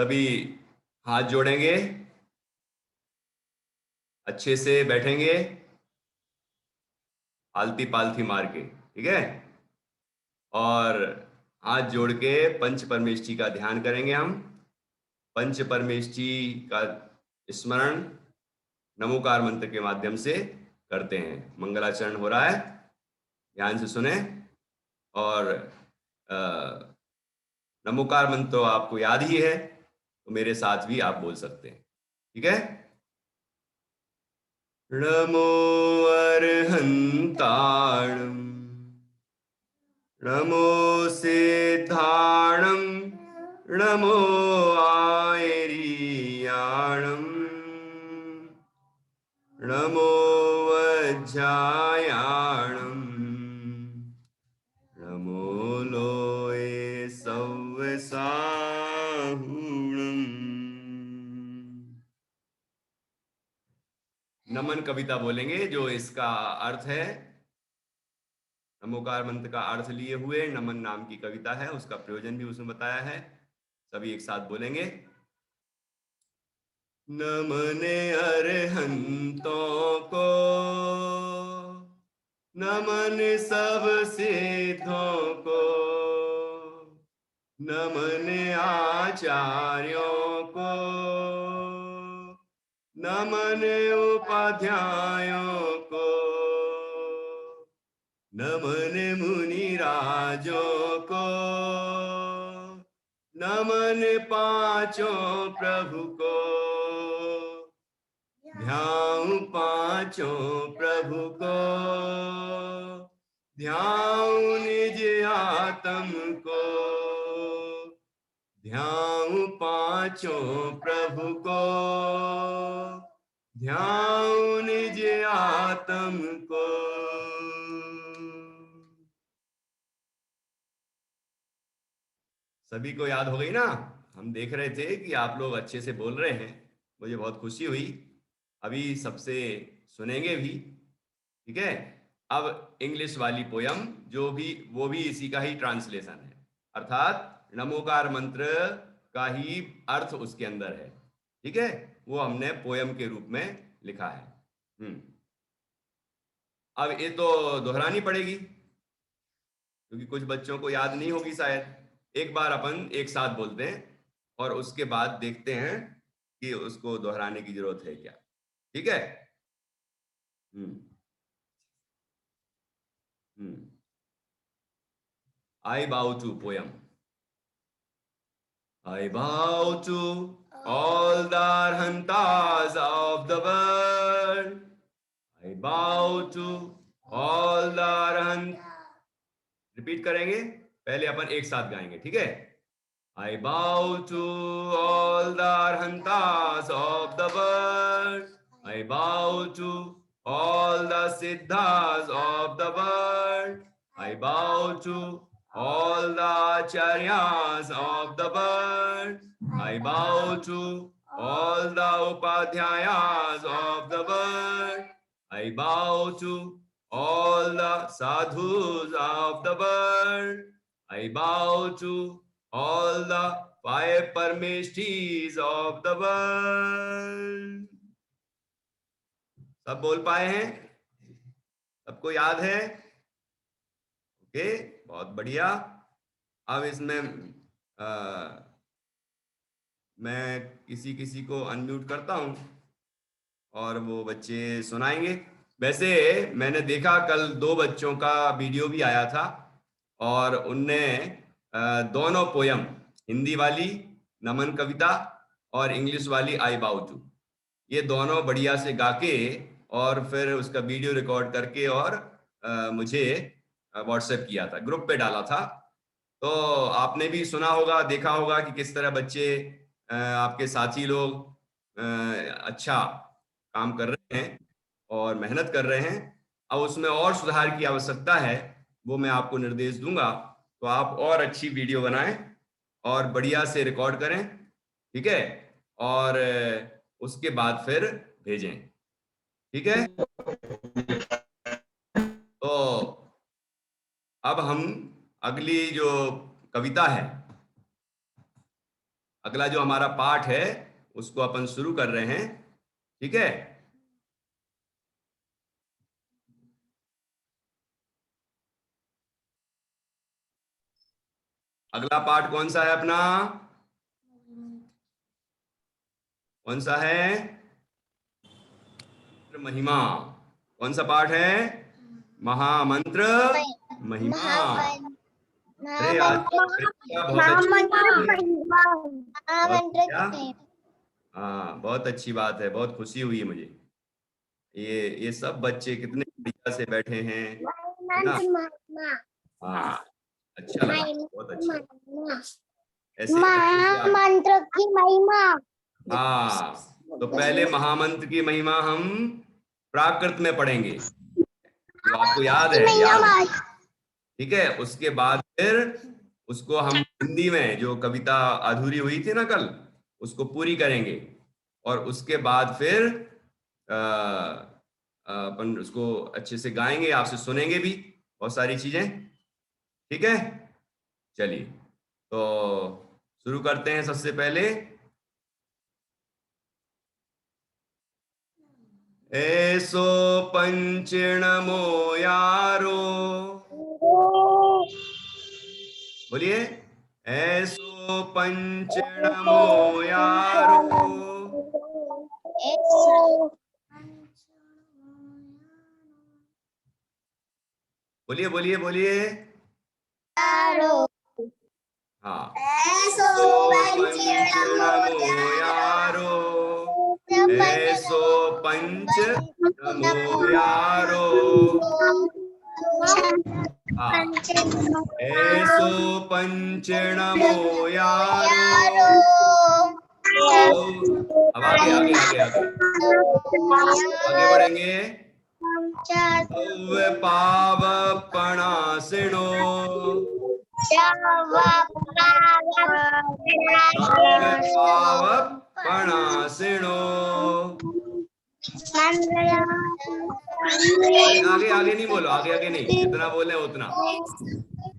सभी हाथ जोड़ेंगे, अच्छे से बैठेंगे, आलती पालथी मार के, ठीक है। और हाथ जोड़ के पंच परमेष्ठी का ध्यान करेंगे हम। पंच परमेष्ठी का स्मरण नमोकार मंत्र के माध्यम से करते हैं। मंगलाचरण हो रहा है, ध्यान से सुने। और नमोकार मंत्र तो आपको याद ही है, तो मेरे साथ भी आप बोल सकते हैं, ठीक है। नमो अर्हन्ताणं, नमो सिद्धाणं, नमो आयर्याणं, नमो वज्रायाणं, नमो लोये सव्यसाहुणम्। नमन कविता बोलेंगे जो इसका अर्थ है। नमोकार मंत्र का अर्थ लिए हुए नमन नाम की कविता है, उसका प्रयोजन भी उसमें बताया है। सभी एक साथ बोलेंगे। नमने अरहंतों को, नमन सब सिद्धों को, नमन आचार्यों को, नमन उपाध्यायों को, नमन मुनि राजों को, नमन पांचों प्रभु को, ध्याऊं पांचों प्रभु को, ध्याऊं निज आत्म को, ध्याऊं पांचों प्रभु को, ध्याऊं निज आत्म को। सभी को याद हो गई ना? हम देख रहे थे कि आप लोग अच्छे से बोल रहे हैं, मुझे बहुत खुशी हुई। अभी सबसे सुनेंगे भी, ठीक है। अब इंग्लिश वाली पोयम जो भी, वो भी इसी का ही ट्रांसलेशन है, अर्थात नमोकार मंत्र का ही अर्थ उसके अंदर है, ठीक है। वो हमने पोयम के रूप में लिखा है। अब ये तो दोहरानी पड़ेगी क्योंकि कुछ बच्चों को याद नहीं होगी शायद। एक बार अपन एक साथ बोलते हैं और उसके बाद देखते हैं कि उसको दोहराने की जरूरत है क्या, ठीक है। I bow to poem. I bow to all the arhantas of the world. I bow to all the arhant. Repeat करेंगे, पहले अपन एक साथ गाएंगे, ठीक है। I bow to all the arhantas of the world. I bow to all the siddhas of the world. I bow to all the acharyas of the world. I bow to all the upadhyayas of the world. I bow to all the sadhus of the world. I bow to all the five परमेष्ठीज of the world. सब बोल पाए हैं? सबको याद है? Okay, बहुत बढ़िया। अब इसमें मैं किसी किसी को अनम्यूट करता हूं और वो बच्चे सुनाएंगे। वैसे मैंने देखा कल दो बच्चों का वीडियो भी आया था और उनने दोनों पोयम, हिंदी वाली नमन कविता और इंग्लिश वाली आई बाउ टू, ये दोनों बढ़िया से गा के और फिर उसका वीडियो रिकॉर्ड करके और मुझे व्हाट्सएप किया था, ग्रुप पे डाला था। तो आपने भी सुना होगा, देखा होगा कि किस तरह बच्चे, आपके साथी लोग अच्छा काम कर रहे हैं और मेहनत कर रहे हैं। अब उसमें और सुधार की आवश्यकता है, वो मैं आपको निर्देश दूंगा। तो आप और अच्छी वीडियो बनाएं और बढ़िया से रिकॉर्ड करें, ठीक है। और उसके बाद फिर भेजें, ठीक है। तो अब हम अगली जो कविता है अगला जो हमारा पाठ है उसको अपन शुरू कर रहे हैं, ठीक है। अगला पाठ कौन सा है अपना? कौन सा है? महिमा। कौन सा पाठ है? महामंत्र महिमा। अरे आज परीक्षा बहुत अच्छी बात है, बहुत खुशी हुई है मुझे। ये सब बच्चे कितने बढ़िया से बैठे हैं, है ना? हाँ, अच्छा लगा, बहुत अच्छा। ऐसे महामंत्र की महिमा। हाँ, तो पहले महामंत्र की महिमा हम प्राकृत में पढ़ेंगे, जो आपको याद है, ठीक है। उसके बाद फिर उसको हम हिंदी में, जो कविता अधूरी हुई थी ना कल, उसको पूरी करेंगे। और उसके बाद फिर अपन उसको अच्छे से गाएंगे, आपसे सुनेंगे भी बहुत सारी चीजें, ठीक है। चलिए, तो शुरू करते हैं। सबसे पहले ऐसो पंचणमो यारो, बोलिए। ऐसो पंचणमो यारो, बोलिए बोलिए बोलिए। हाँ, ऐसो पंचणमो यारो, ऐसो पंचणमो यारो। हाँ, ऐसो पंचणमो यारो। अब आगे आगे आगे आगे आगे बढ़ेंगे। पावपणासिनो, पावपणासिनो। आगे आगे नहीं बोलो, आगे आगे नहीं, जितना बोले उतना।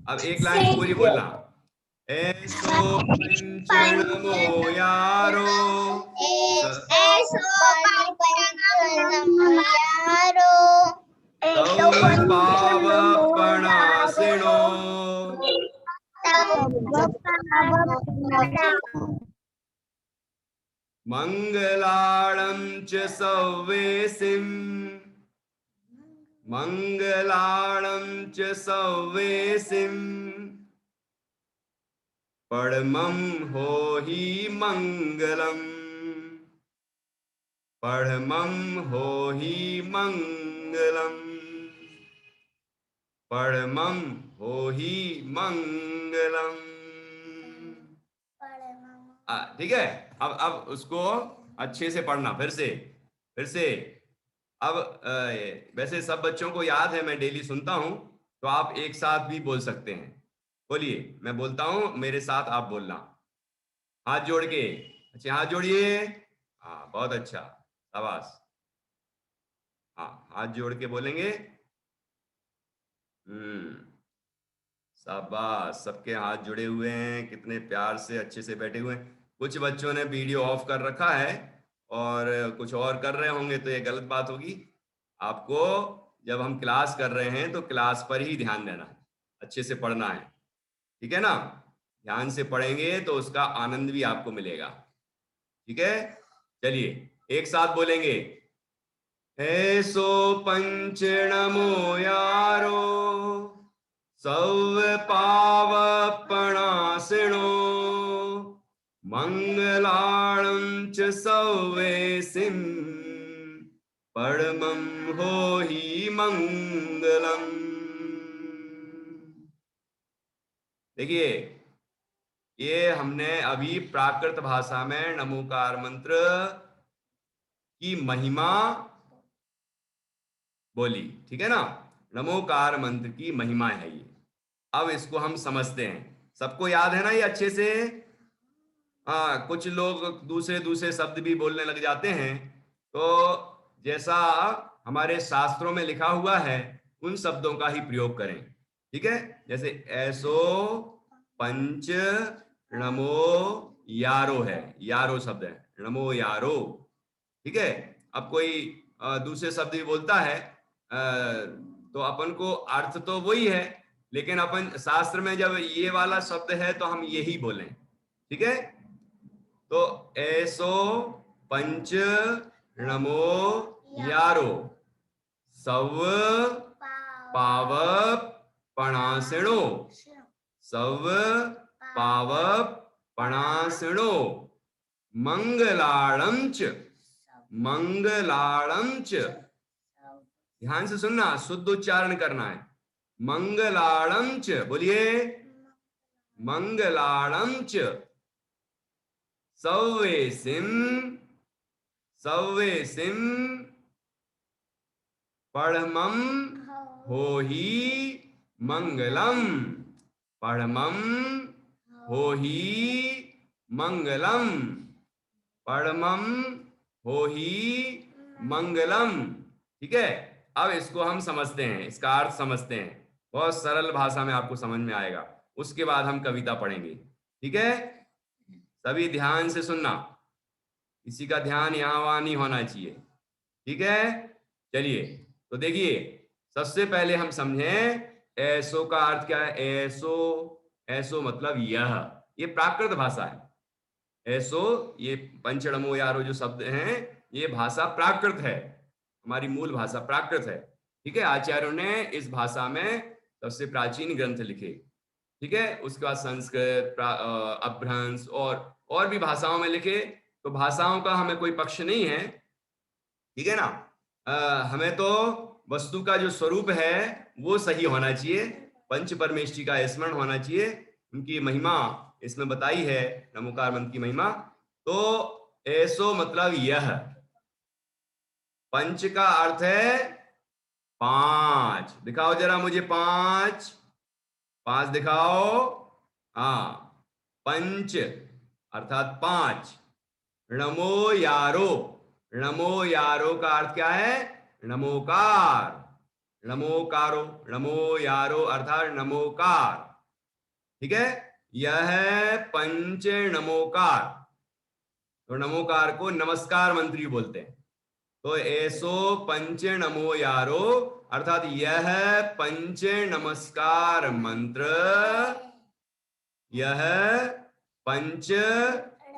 अब एक लाइन पूरी बोलना। ऐसो पंचणमो यारो, पावपणासिनो, मंगलाळं च सव्वेसिं, मंगलाळं च सव्वेसिं, परमं होहि मंगलम्, परमं होहि मंगलम्, परमं होहि मंगलम्। ठीक है। अब उसको अच्छे से पढ़ना, फिर से। अब वैसे सब बच्चों को याद है, मैं डेली सुनता हूं, तो आप एक साथ भी बोल सकते हैं। बोलिए, मैं बोलता हूं, मेरे साथ आप बोलना, हाथ जोड़ के। अच्छा, हाथ जोड़िए। हाँ, बहुत अच्छा, शाबाश। हाँ, हाथ जोड़ के बोलेंगे। शाबाश, सबके हाथ जुड़े हुए हैं, कितने प्यार से अच्छे से बैठे हुए हैं। कुछ बच्चों ने वीडियो ऑफ कर रखा है और कुछ और कर रहे होंगे, तो ये गलत बात होगी। आपको जब हम क्लास कर रहे हैं तो क्लास पर ही ध्यान देना है, अच्छे से पढ़ना है, ठीक है ना? ध्यान से पढ़ेंगे तो उसका आनंद भी आपको मिलेगा, ठीक है। चलिए, एक साथ बोलेंगे। ऐसो पंचणमो यारो, पावपणासिनो, मंगलाळं च सव्वेसिं, परमं होहि मंगलम्। देखिए, ये हमने अभी प्राकृत भाषा में नमोकार मंत्र की महिमा बोली, ठीक है ना? नमोकार मंत्र की महिमा है ये। अब इसको हम समझते हैं, सबको याद है ना ये अच्छे से? हाँ, कुछ लोग दूसरे दूसरे शब्द भी बोलने लग जाते हैं, तो जैसा हमारे शास्त्रों में लिखा हुआ है उन शब्दों का ही प्रयोग करें, ठीक है। जैसे ऐसो पंच नमो यारो है, यारो शब्द है, नमो यारो। ठीक है। अब कोई दूसरे शब्द भी बोलता है तो अपन को अर्थ तो वही है, लेकिन अपन शास्त्र में जब ये वाला शब्द है तो हम यही बोलें। ठीक है। तो ऐसो पंच नमो यारो सव पावप पणासिणो, सव पावप पणासिणो मंगलाणंच, मंगलाणंच। ध्यान से सुनना, शुद्ध उच्चारण करना है। मंगलाणंच, बोलिए मंगलाणंच। सव्वेसिम, सव्वेसिम पढ़मं होहि मंगलम, पढ़मं होहि मंगलम, पढ़मं होहि मंगलम। ठीक है। अब इसको हम समझते हैं, इसका अर्थ समझते हैं, बहुत सरल भाषा में आपको समझ में आएगा। उसके बाद हम कविता पढ़ेंगे। ठीक है। सभी ध्यान से सुनना, किसी का ध्यान यहाँ वहां नहीं होना चाहिए। ठीक है। चलिए, तो देखिए, सबसे पहले हम समझें ऐसो का अर्थ क्या है। ऐसो, ऐसो मतलब यह, ये प्राकृत भाषा है। ऐसो, ये पंचणमो यारो जो शब्द हैं, ये भाषा प्राकृत है, हमारी मूल भाषा प्राकृत है। ठीक है। आचार्यों ने इस भाषा में सबसे प्राचीन ग्रंथ लिखे। ठीक है। उसके बाद संस्कृत, अपभ्रंश और भी भाषाओं में लिखे। तो भाषाओं का हमें कोई पक्ष नहीं है। ठीक है ना। हमें तो वस्तु का जो स्वरूप है वो सही होना चाहिए, पंच परमेष्ठी का स्मरण होना चाहिए, उनकी महिमा इसमें बताई है, नमोकार मंत्र की महिमा। तो ऐसो मतलब यह, पंच का अर्थ है पांच। दिखाओ जरा मुझे पांच, पांच दिखाओ। हाँ, पंच अर्थात पांच। नमो यारो, नमो यारो का अर्थ क्या है। नमोकार, नमोकारो, नमो यारो अर्थात नमोकार। ठीक है। यह है पंच नमोकार। तो नमोकार को नमस्कार मंत्री बोलते हैं। तो ऐसो पंच नमो यारो अर्थात यह पंच नमस्कार मंत्र, यह पंच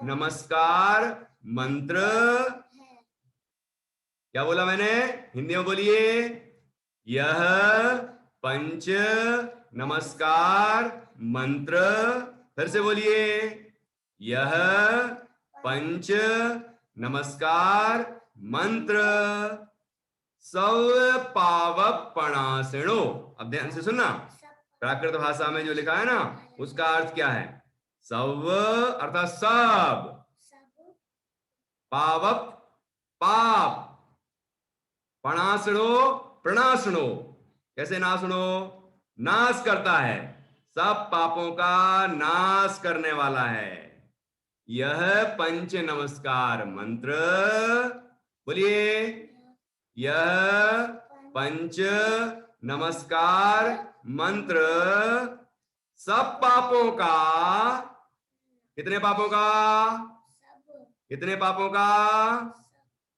नमस्कार मंत्र। क्या बोला मैंने, हिंदी में बोलिए। यह पंच नमस्कार मंत्र, फिर से बोलिए। यह पंच नमस्कार मंत्र सव पावक पणासिणो। अब ध्यान से सुनना, प्राकृत भाषा में जो लिखा है ना, उसका अर्थ क्या है। सव अर्थात सब, पावक पाप, पणासणो प्रणासणो, कैसे नासणो, नाश करता है, सब पापों का नाश करने वाला है। यह पंच नमस्कार मंत्र, बोलिए। यह पंच नमस्कार मंत्र सब पापों का, कितने पापों का, कितने पापों का,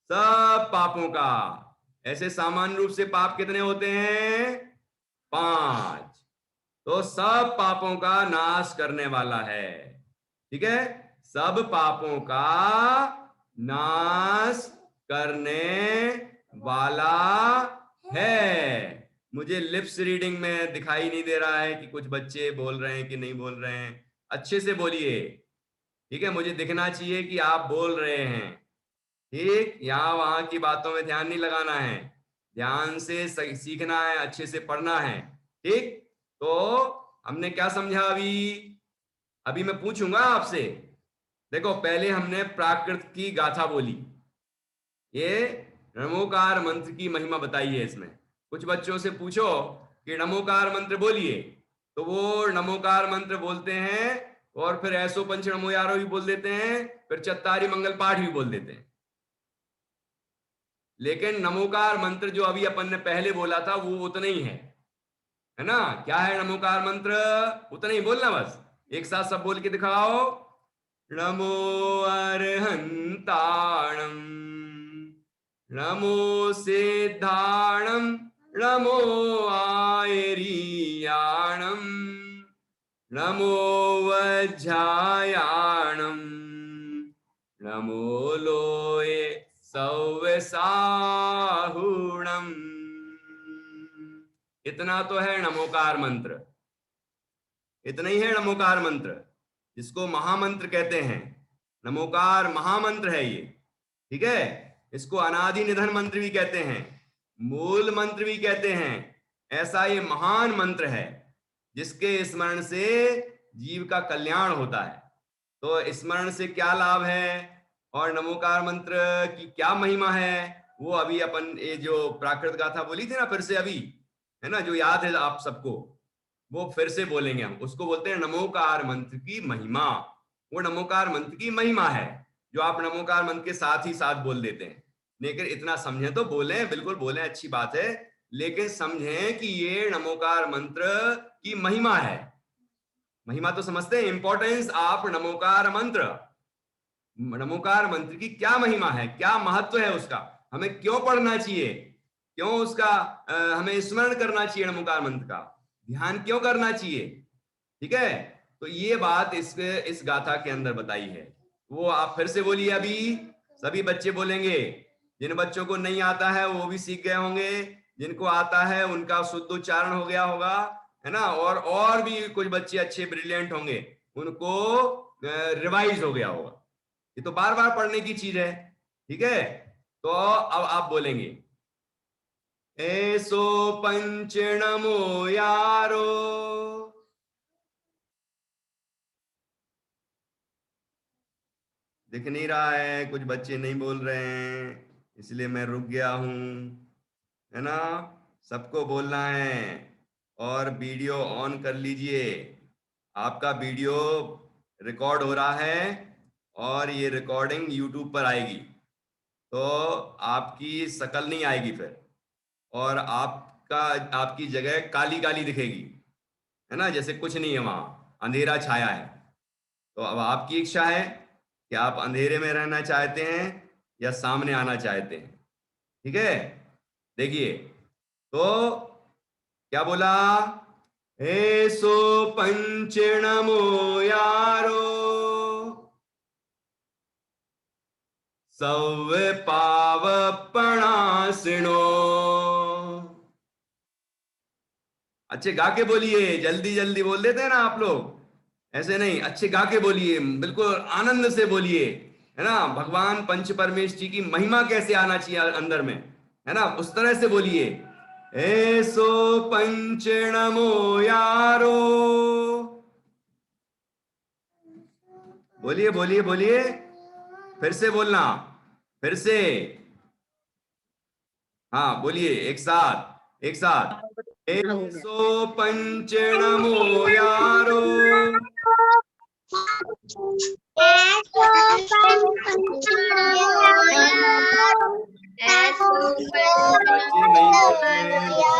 सब पापों का। ऐसे सामान्य रूप से पाप कितने होते हैं, पांच। तो सब पापों का नाश करने वाला है। ठीक है। सब पापों का नाश करने वाला है। मुझे लिप्स रीडिंग में दिखाई नहीं दे रहा है कि कुछ बच्चे बोल रहे हैं कि नहीं बोल रहे हैं। अच्छे से बोलिए। ठीक है। मुझे दिखना चाहिए कि आप बोल रहे हैं। ठीक, यहाँ वहां की बातों में ध्यान नहीं लगाना है, ध्यान से सीखना है, अच्छे से पढ़ना है। ठीक। तो हमने क्या समझा अभी, अभी मैं पूछूंगा आपसे। देखो, पहले हमने प्राकृत की गाथा बोली, ये नमोकार मंत्र की महिमा बताई है। इसमें कुछ बच्चों से पूछो कि नमोकार मंत्र बोलिए, तो वो नमोकार मंत्र बोलते हैं और फिर ऐसो पंच नमो यारो भी बोल देते हैं, फिर चत्तारी मंगल पाठ भी बोल देते हैं। लेकिन नमोकार मंत्र जो अभी अपन ने पहले बोला था वो उतना ही है ना। क्या है नमोकार मंत्र, उतना ही बोलना बस। एक साथ सब बोल के दिखाओ। नमो अर्हंताणं, नमो सिद्धाणं, नमो आयरीयाणं, नमो वज्रायाणं, नमो लोये सव्यसाहुणम्। इतना तो है नमोकार मंत्र, इतना ही है नमोकार मंत्र, जिसको महामंत्र कहते हैं। नमोकार महामंत्र है ये, ठीक है। इसको अनादि निधन मंत्र भी कहते हैं, मूल मंत्र भी कहते हैं। ऐसा ये महान मंत्र है जिसके स्मरण से जीव का कल्याण होता है। तो स्मरण से क्या लाभ है और नमोकार मंत्र की क्या महिमा है, वो अभी अपन ये जो प्राकृत गाथा बोली थी ना फिर से अभी, है ना, जो याद है आप सबको, वो फिर से बोलेंगे हम। उसको बोलते हैं नमोकार मंत्र की महिमा। वो नमोकार मंत्र की महिमा है जो आप नमोकार मंत्र के साथ ही साथ बोल देते हैं। लेकिन इतना समझें तो बोलें, बिल्कुल बोलें, अच्छी बात है, लेकिन समझें कि ये नमोकार मंत्र की महिमा है। महिमा तो समझते हैं, इंपॉर्टेंस ऑफ नमोकार मंत्र। नमोकार मंत्र की क्या महिमा है, क्या महत्व है उसका, हमें क्यों पढ़ना चाहिए, क्यों उसका हमें स्मरण करना चाहिए, नमोकार मंत्र का ध्यान क्यों करना चाहिए, ठीक है। तो ये बात इस गाथा के अंदर बताई है। वो आप फिर से बोलिए, अभी सभी बच्चे बोलेंगे। जिन बच्चों को नहीं आता है वो भी सीख गए होंगे, जिनको आता है उनका शुद्ध उच्चारण हो गया होगा, है ना, और भी कुछ बच्चे अच्छे ब्रिलियंट होंगे, उनको रिवाइज हो गया होगा। ये तो बार बार पढ़ने की चीज है, ठीक है। तो अब आप बोलेंगे, ऐसो पंच नमो यारो। दिख नहीं रहा है, कुछ बच्चे नहीं बोल रहे हैं, इसलिए मैं रुक गया हूं, है ना। सबको बोलना है और वीडियो ऑन कर लीजिए। आपका वीडियो रिकॉर्ड हो रहा है और ये रिकॉर्डिंग यूट्यूब पर आएगी, तो आपकी शक्ल नहीं आएगी फिर, और आपकी जगह काली काली दिखेगी, है ना, जैसे कुछ नहीं है, वहां अंधेरा छाया है। तो अब आपकी इच्छा है कि आप अंधेरे में रहना चाहते हैं या सामने आना चाहते हैं, ठीक है। देखिए, तो क्या बोला, हे सो पंच नमो यारो, सव पाव पणासिनो। अच्छे गा के बोलिए, जल्दी जल्दी बोल देते हैं ना आप लोग, ऐसे नहीं, अच्छे गा के बोलिए, बिल्कुल आनंद से बोलिए, है ना। भगवान पंच परमेश जी की महिमा कैसे आना चाहिए अंदर में, है ना, उस तरह से बोलिए। ऐसो पंच नमो यारो, बोलिए बोलिए बोलिए, फिर से बोलना, फिर से, हाँ बोलिए, एक साथ एक साथ। ऐसो पंच नमो यारो, बच्चे नहीं बोल रहे हैं, दूसरे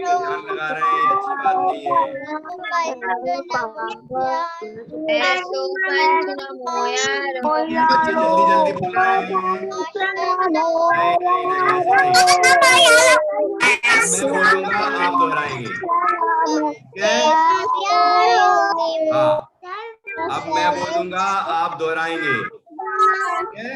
ध्यान लगा रहे हैं, अच्छी बात नहीं है। बच्चे जल्दी जल्दी बोल रहे हैं, नहीं नहीं नहीं, ऐसे नहीं। अब मैं बोलूंगा आप दोहराएंगे, ठीक है। हाँ, अब मैं बोलूंगा आप दोहराएंगे, ठीक है।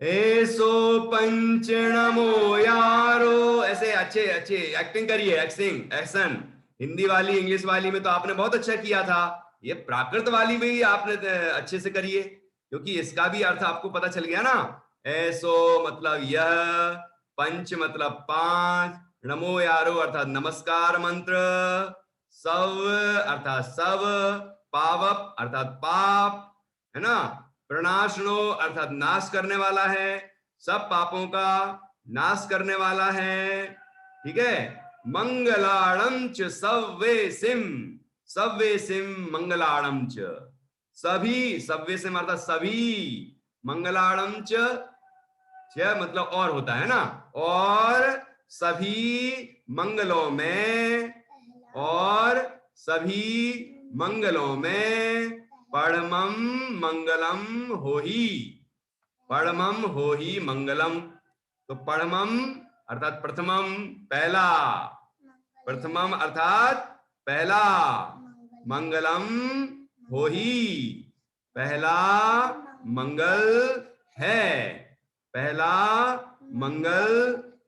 ऐसो पंच नमो यारो, ऐसे अच्छे अच्छे एक्टिंग करिए, एक्टिंग एक्शन। हिंदी वाली इंग्लिश वाली में तो आपने बहुत अच्छा किया था, ये प्राकृत वाली में भी आपने अच्छे से करिए, क्योंकि इसका भी अर्थ आपको पता चल गया ना। ऐसो मतलब यह, पंच मतलब पांच, नमो यारो अर्थात नमस्कार मंत्र, सब अर्थात सब, पावप अर्थात पाप, है ना, प्रणाशनो अर्थात नाश करने वाला है, सब पापों का नाश करने वाला है, ठीक है। मंगलाणम च सव्वेसिम, सव्वेसिम मंगलाणम च, सभी, सव्वेसिम अर्थात सभी, मंगलाणम च मतलब और होता है ना, और सभी मंगलों में, और सभी मंगलों में परमम मंगलम होहि, परमम होहि मंगलम। तो परमम अर्थात प्रथमम पहला, प्रथमम अर्थात पहला, मंगलम होहि पहला मंगल है, पहला मंगल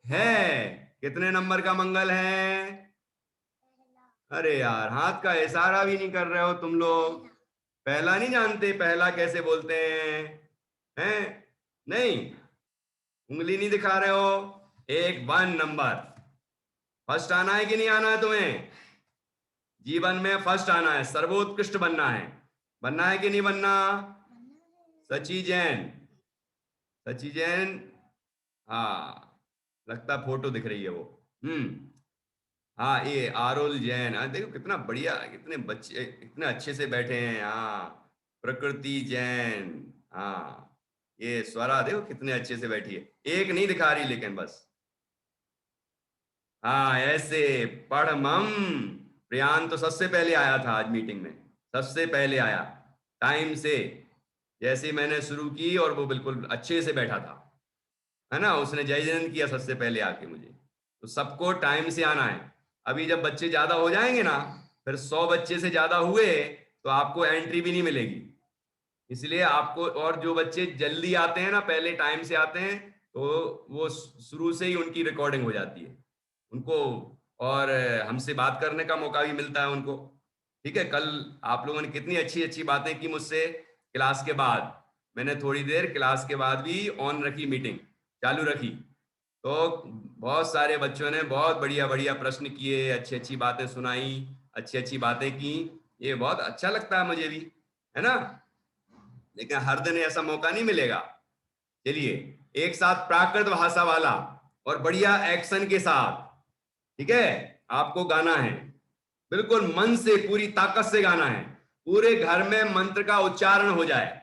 है। कितने नंबर का मंगल है? अरे यार, हाथ का इशारा भी नहीं कर रहे हो तुम लोग। पहला नहीं जानते? पहला कैसे बोलते हैं? नहीं, उंगली नहीं दिखा रहे हो। एक 1 नंबर। फर्स्ट आना है कि नहीं आना है तुम्हें? जीवन में फर्स्ट आना है, सर्वोत्कृष्ट बनना है। बनना है कि नहीं बनना? सची जैन, सची जैन, हाँ लगता फोटो दिख रही है वो। हाँ, ये आरोल जैन। हाँ देखो कितना बढ़िया, कितने बच्चे इतने अच्छे से बैठे हैं। हाँ, प्रकृति जैन। हाँ, ये स्वरा देखो कितने अच्छे से बैठी है, एक नहीं दिखा रही लेकिन बस। हाँ ऐसे पढ़मम। प्रियान तो सबसे पहले आया था आज मीटिंग में, सबसे पहले आया टाइम से। जैसे ही मैंने शुरू की और वो बिल्कुल अच्छे से बैठा था, है ना, उसने जय जयंत किया सबसे पहले आके मुझे। तो सबको टाइम से आना है। अभी जब बच्चे ज्यादा हो जाएंगे ना, फिर 100 बच्चे से ज्यादा हुए तो आपको एंट्री भी नहीं मिलेगी। इसलिए आपको, और जो बच्चे जल्दी आते हैं ना, पहले टाइम से आते हैं, तो वो शुरू से ही उनकी रिकॉर्डिंग हो जाती है उनको, और हमसे बात करने का मौका भी मिलता है उनको। ठीक है, कल आप लोगों ने कितनी अच्छी अच्छी बातें की मुझसे क्लास के बाद। मैंने थोड़ी देर क्लास के बाद भी ऑन रखी, मीटिंग चालू रखी, तो बहुत सारे बच्चों ने बहुत बढ़िया बढ़िया प्रश्न किए, अच्छी अच्छी बातें सुनाई, अच्छी अच्छी बातें की। ये बहुत अच्छा लगता है मुझे भी, है ना। लेकिन हर दिन ऐसा मौका नहीं मिलेगा। चलिए, एक साथ प्राकृत भाषा वाला और बढ़िया एक्शन के साथ, ठीक है, आपको गाना है। बिल्कुल मन से, पूरी ताकत से गाना है। पूरे घर में मंत्र का उच्चारण हो जाए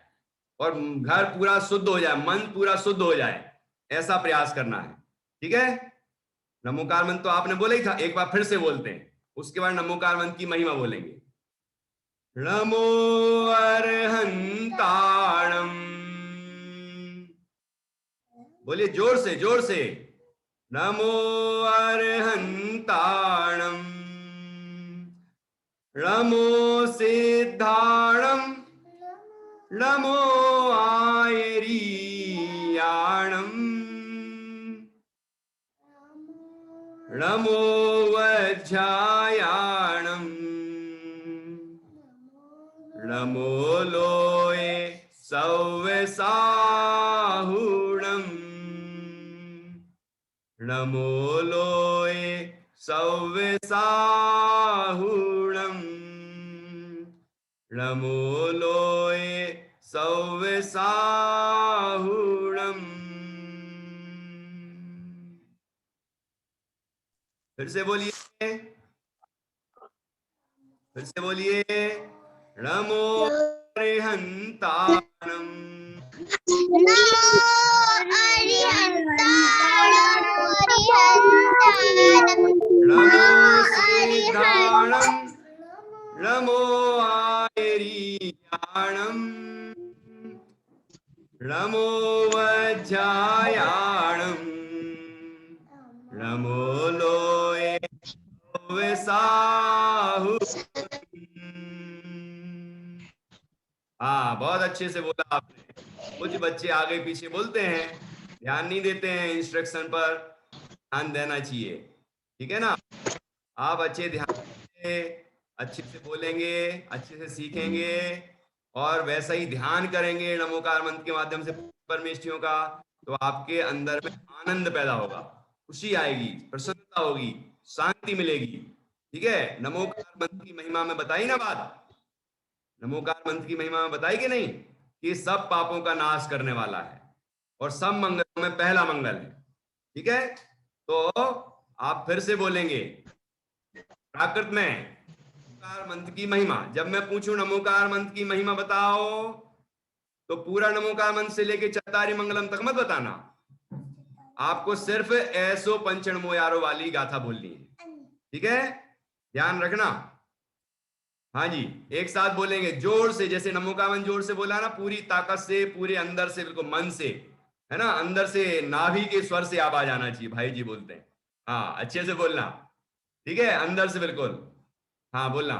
और घर पूरा शुद्ध हो जाए, मन पूरा शुद्ध हो जाए, ऐसा प्रयास करना है। ठीक है, नमोकार मंत्र तो आपने बोला ही था, एक बार फिर से बोलते हैं, उसके बाद नमोकार मंत्र की महिमा बोलेंगे। नमो अर्हंताणम, बोलिए जोर से जोर से। नमो अर्हंताणम, नमो सिद्धाणम, नमो आयरीयाणम, नमो वज्रायाणम, नमो लोये सव्यसाहुणम, नमो लोये सव्यसाहुणम, नमो लोये सव्यसाहुणम। फिर से बोलिए, फिर से बोलिए। नमो अर्हंताणम, नमो अरिहंताणम, नमो नमो सिद्धाणम, अरिहंताणम, नमो आयरीयाणम, नमो वज्रायाणम, नमो लोये सव्यसाहुणम। हाँ, बहुत अच्छे से बोला आपने। कुछ बच्चे आगे पीछे बोलते हैं, ध्यान नहीं देते हैं इंस्ट्रक्शन पर, ध्यान देना चाहिए। ठीक है ना, आप अच्छे ध्यान से अच्छे से बोलेंगे, अच्छे से सीखेंगे और वैसा ही ध्यान करेंगे नमोकार मंत्र के माध्यम से परमेष्ठियों का, तो आपके अंदर में आनंद पैदा होगा, खुशी आएगी, प्रसन्नता होगी, शांति मिलेगी। ठीक है, नमोकार मंत्र की महिमा में बताई ना बात, नमोकार मंत्र की महिमा में बताई कि नहीं, कि सब पापों का नाश करने वाला है और सब मंगलों में पहला मंगल है। ठीक है, तो आप फिर से बोलेंगे प्राकृत में नमोकार मंत्र की महिमा। जब मैं पूछूं नमोकार मंत्र की महिमा बताओ, तो पूरा नमोकार मंत्र से लेके चत्तारी मंगलम तक मत बताना, आपको सिर्फ ऐसो पंचण मोयारो वाली गाथा बोलनी है। ठीक है, ध्यान रखना। हाँ जी, एक साथ बोलेंगे जोर से, जैसे नमो का मन जोर से बोला ना, पूरी ताकत से, पूरे अंदर से, बिल्कुल मन से, है ना, अंदर से नाभि के स्वर से आवाज आना चाहिए, भाई जी बोलते हैं। हाँ, अच्छे से बोलना, ठीक है, अंदर से बिल्कुल। हाँ, बोलना,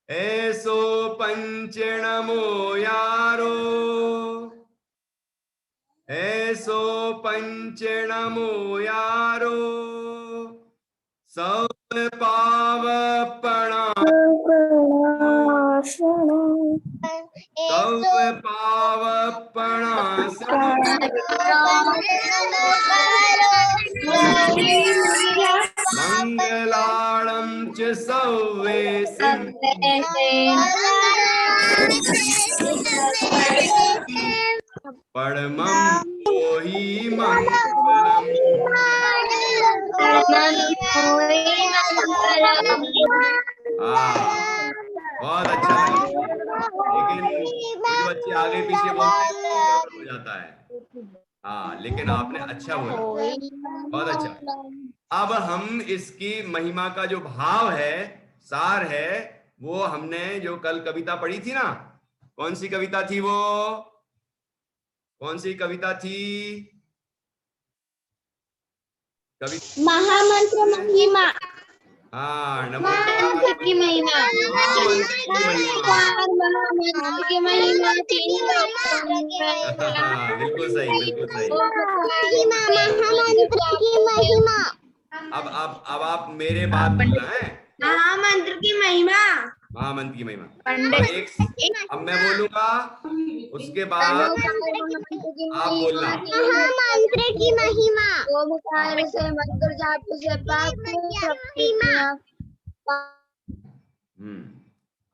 ऐसो पंचणमो यारो, ऐसो पंचणमो यारो, सब पावपणा, सब पावपणासनो, मंगलाणं च सव्वेसिं, परमं मोहि मंगलम्। हाँ, बहुत अच्छा लगा मुझे, लेकिन कुछ बच्चे आगे पीछे बोलते हैं तो गड़बड़ हो जाता है। हाँ, लेकिन आपने अच्छा बोला, बहुत अच्छा। अब हम इसकी महिमा का जो भाव है, सार है, वो हमने जो कल कविता पढ़ी थी ना, कौन सी कविता थी वो, कौन सी कविता थी, महामंत्र महिमा, हाँ, नमोकार महामंत्र की महिमा, महामंत्र की महिमा। महामंत्र की महिमा, तीन हाँ, बिल्कुल सही, बिल्कुल सही। महिमा, महामंत्र की महिमा, अब आप मेरे बात बोलना है, महामंत्र की महिमा, महामंत्र की महिमा। अब पंडित, अब मैं बोलूंगा, उसके बाद आप बोलना। महामंत्र की महिमा, हाँ, से मंत्र जाप से पाप,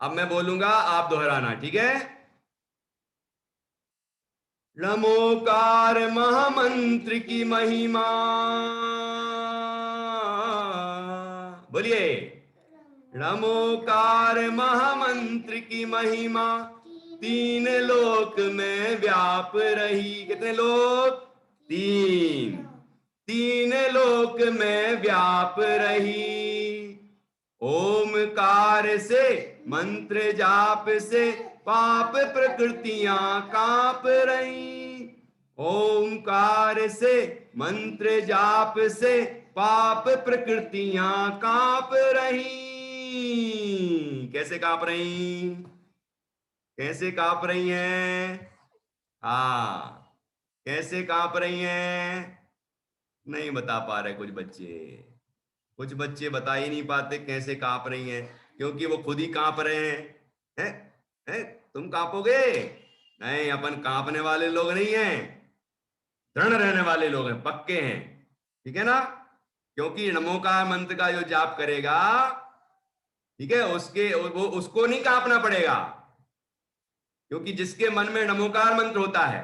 अब मैं बोलूंगा, आप दोहराना, ठीक है। नमोकार महामंत्र की महिमा, बोलिए, नमोकार महामंत्र की महिमा, तीन लोक में व्याप रही, कितने लोक, तीन, तीन लोक में व्याप रही, ओमकार से मंत्र जाप से पाप प्रकृतियां कांप रही, ओमकार से मंत्र जाप से पाप प्रकृतियां कांप रही, कैसे कांप रही, कैसे कांप रही हैं, हाँ, कैसे कांप रही हैं, नहीं बता पा रहे कुछ बच्चे, कुछ बच्चे बता ही नहीं पाते कैसे कांप रही हैं, क्योंकि वो खुद ही कांप रहे हैं, हैं? तुम कांपोगे, नहीं, अपन कांपने वाले लोग नहीं हैं, दृढ़ रहने वाले लोग हैं, पक्के हैं, ठीक है ना, क्योंकि नमोकार मंत्र का जो जाप करेगा, ठीक है, उसके वो उसको नहीं कांपना पड़ेगा, क्योंकि जिसके मन में नमोकार मंत्र होता है,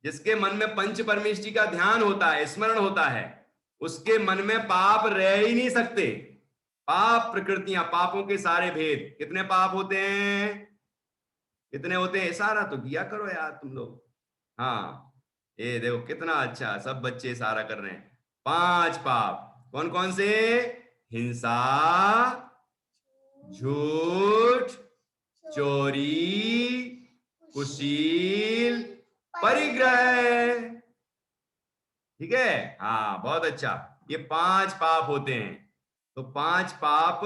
जिसके मन में पंच परमेष्टि का ध्यान होता है, स्मरण होता है, उसके मन में पाप रह ही नहीं सकते, पाप प्रकृतियां, पापों के सारे भेद, कितने पाप होते हैं, कितने होते हैं, इशारा तो किया करो यार तुम लोग, हाँ, ये देखो कितना अच्छा, सब बच्चे इशारा कर रहे हैं, 5 पाप, कौन कौन से, हिंसा, झूठ, चोरी, कुशील, परिग्रह, ठीक है, हाँ, बहुत अच्छा, ये 5 पाप होते हैं, तो 5 पाप,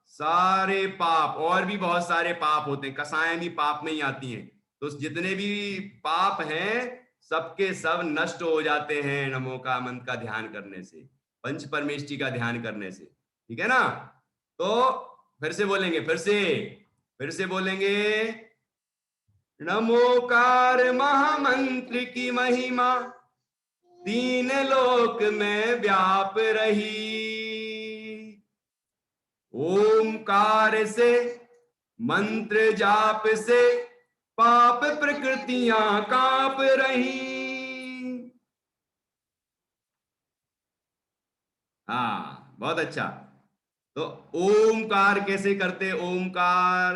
सारे पाप, और भी बहुत सारे पाप होते हैं, कसाएं भी पाप में ही आती हैं, तो जितने भी पाप हैं सबके सब नष्ट हो जाते हैं नमो का मंत्र का ध्यान करने से, पंच परमेष्टि का ध्यान करने से, ठीक है ना, तो फिर से बोलेंगे, फिर से बोलेंगे, नमोकार महामंत्र की महिमा, तीन लोक में व्याप रही, ओमकार से मंत्र जाप से पाप प्रकृतियां कांप रही, हाँ, बहुत अच्छा, तो ओमकार कैसे करते, ओमकार,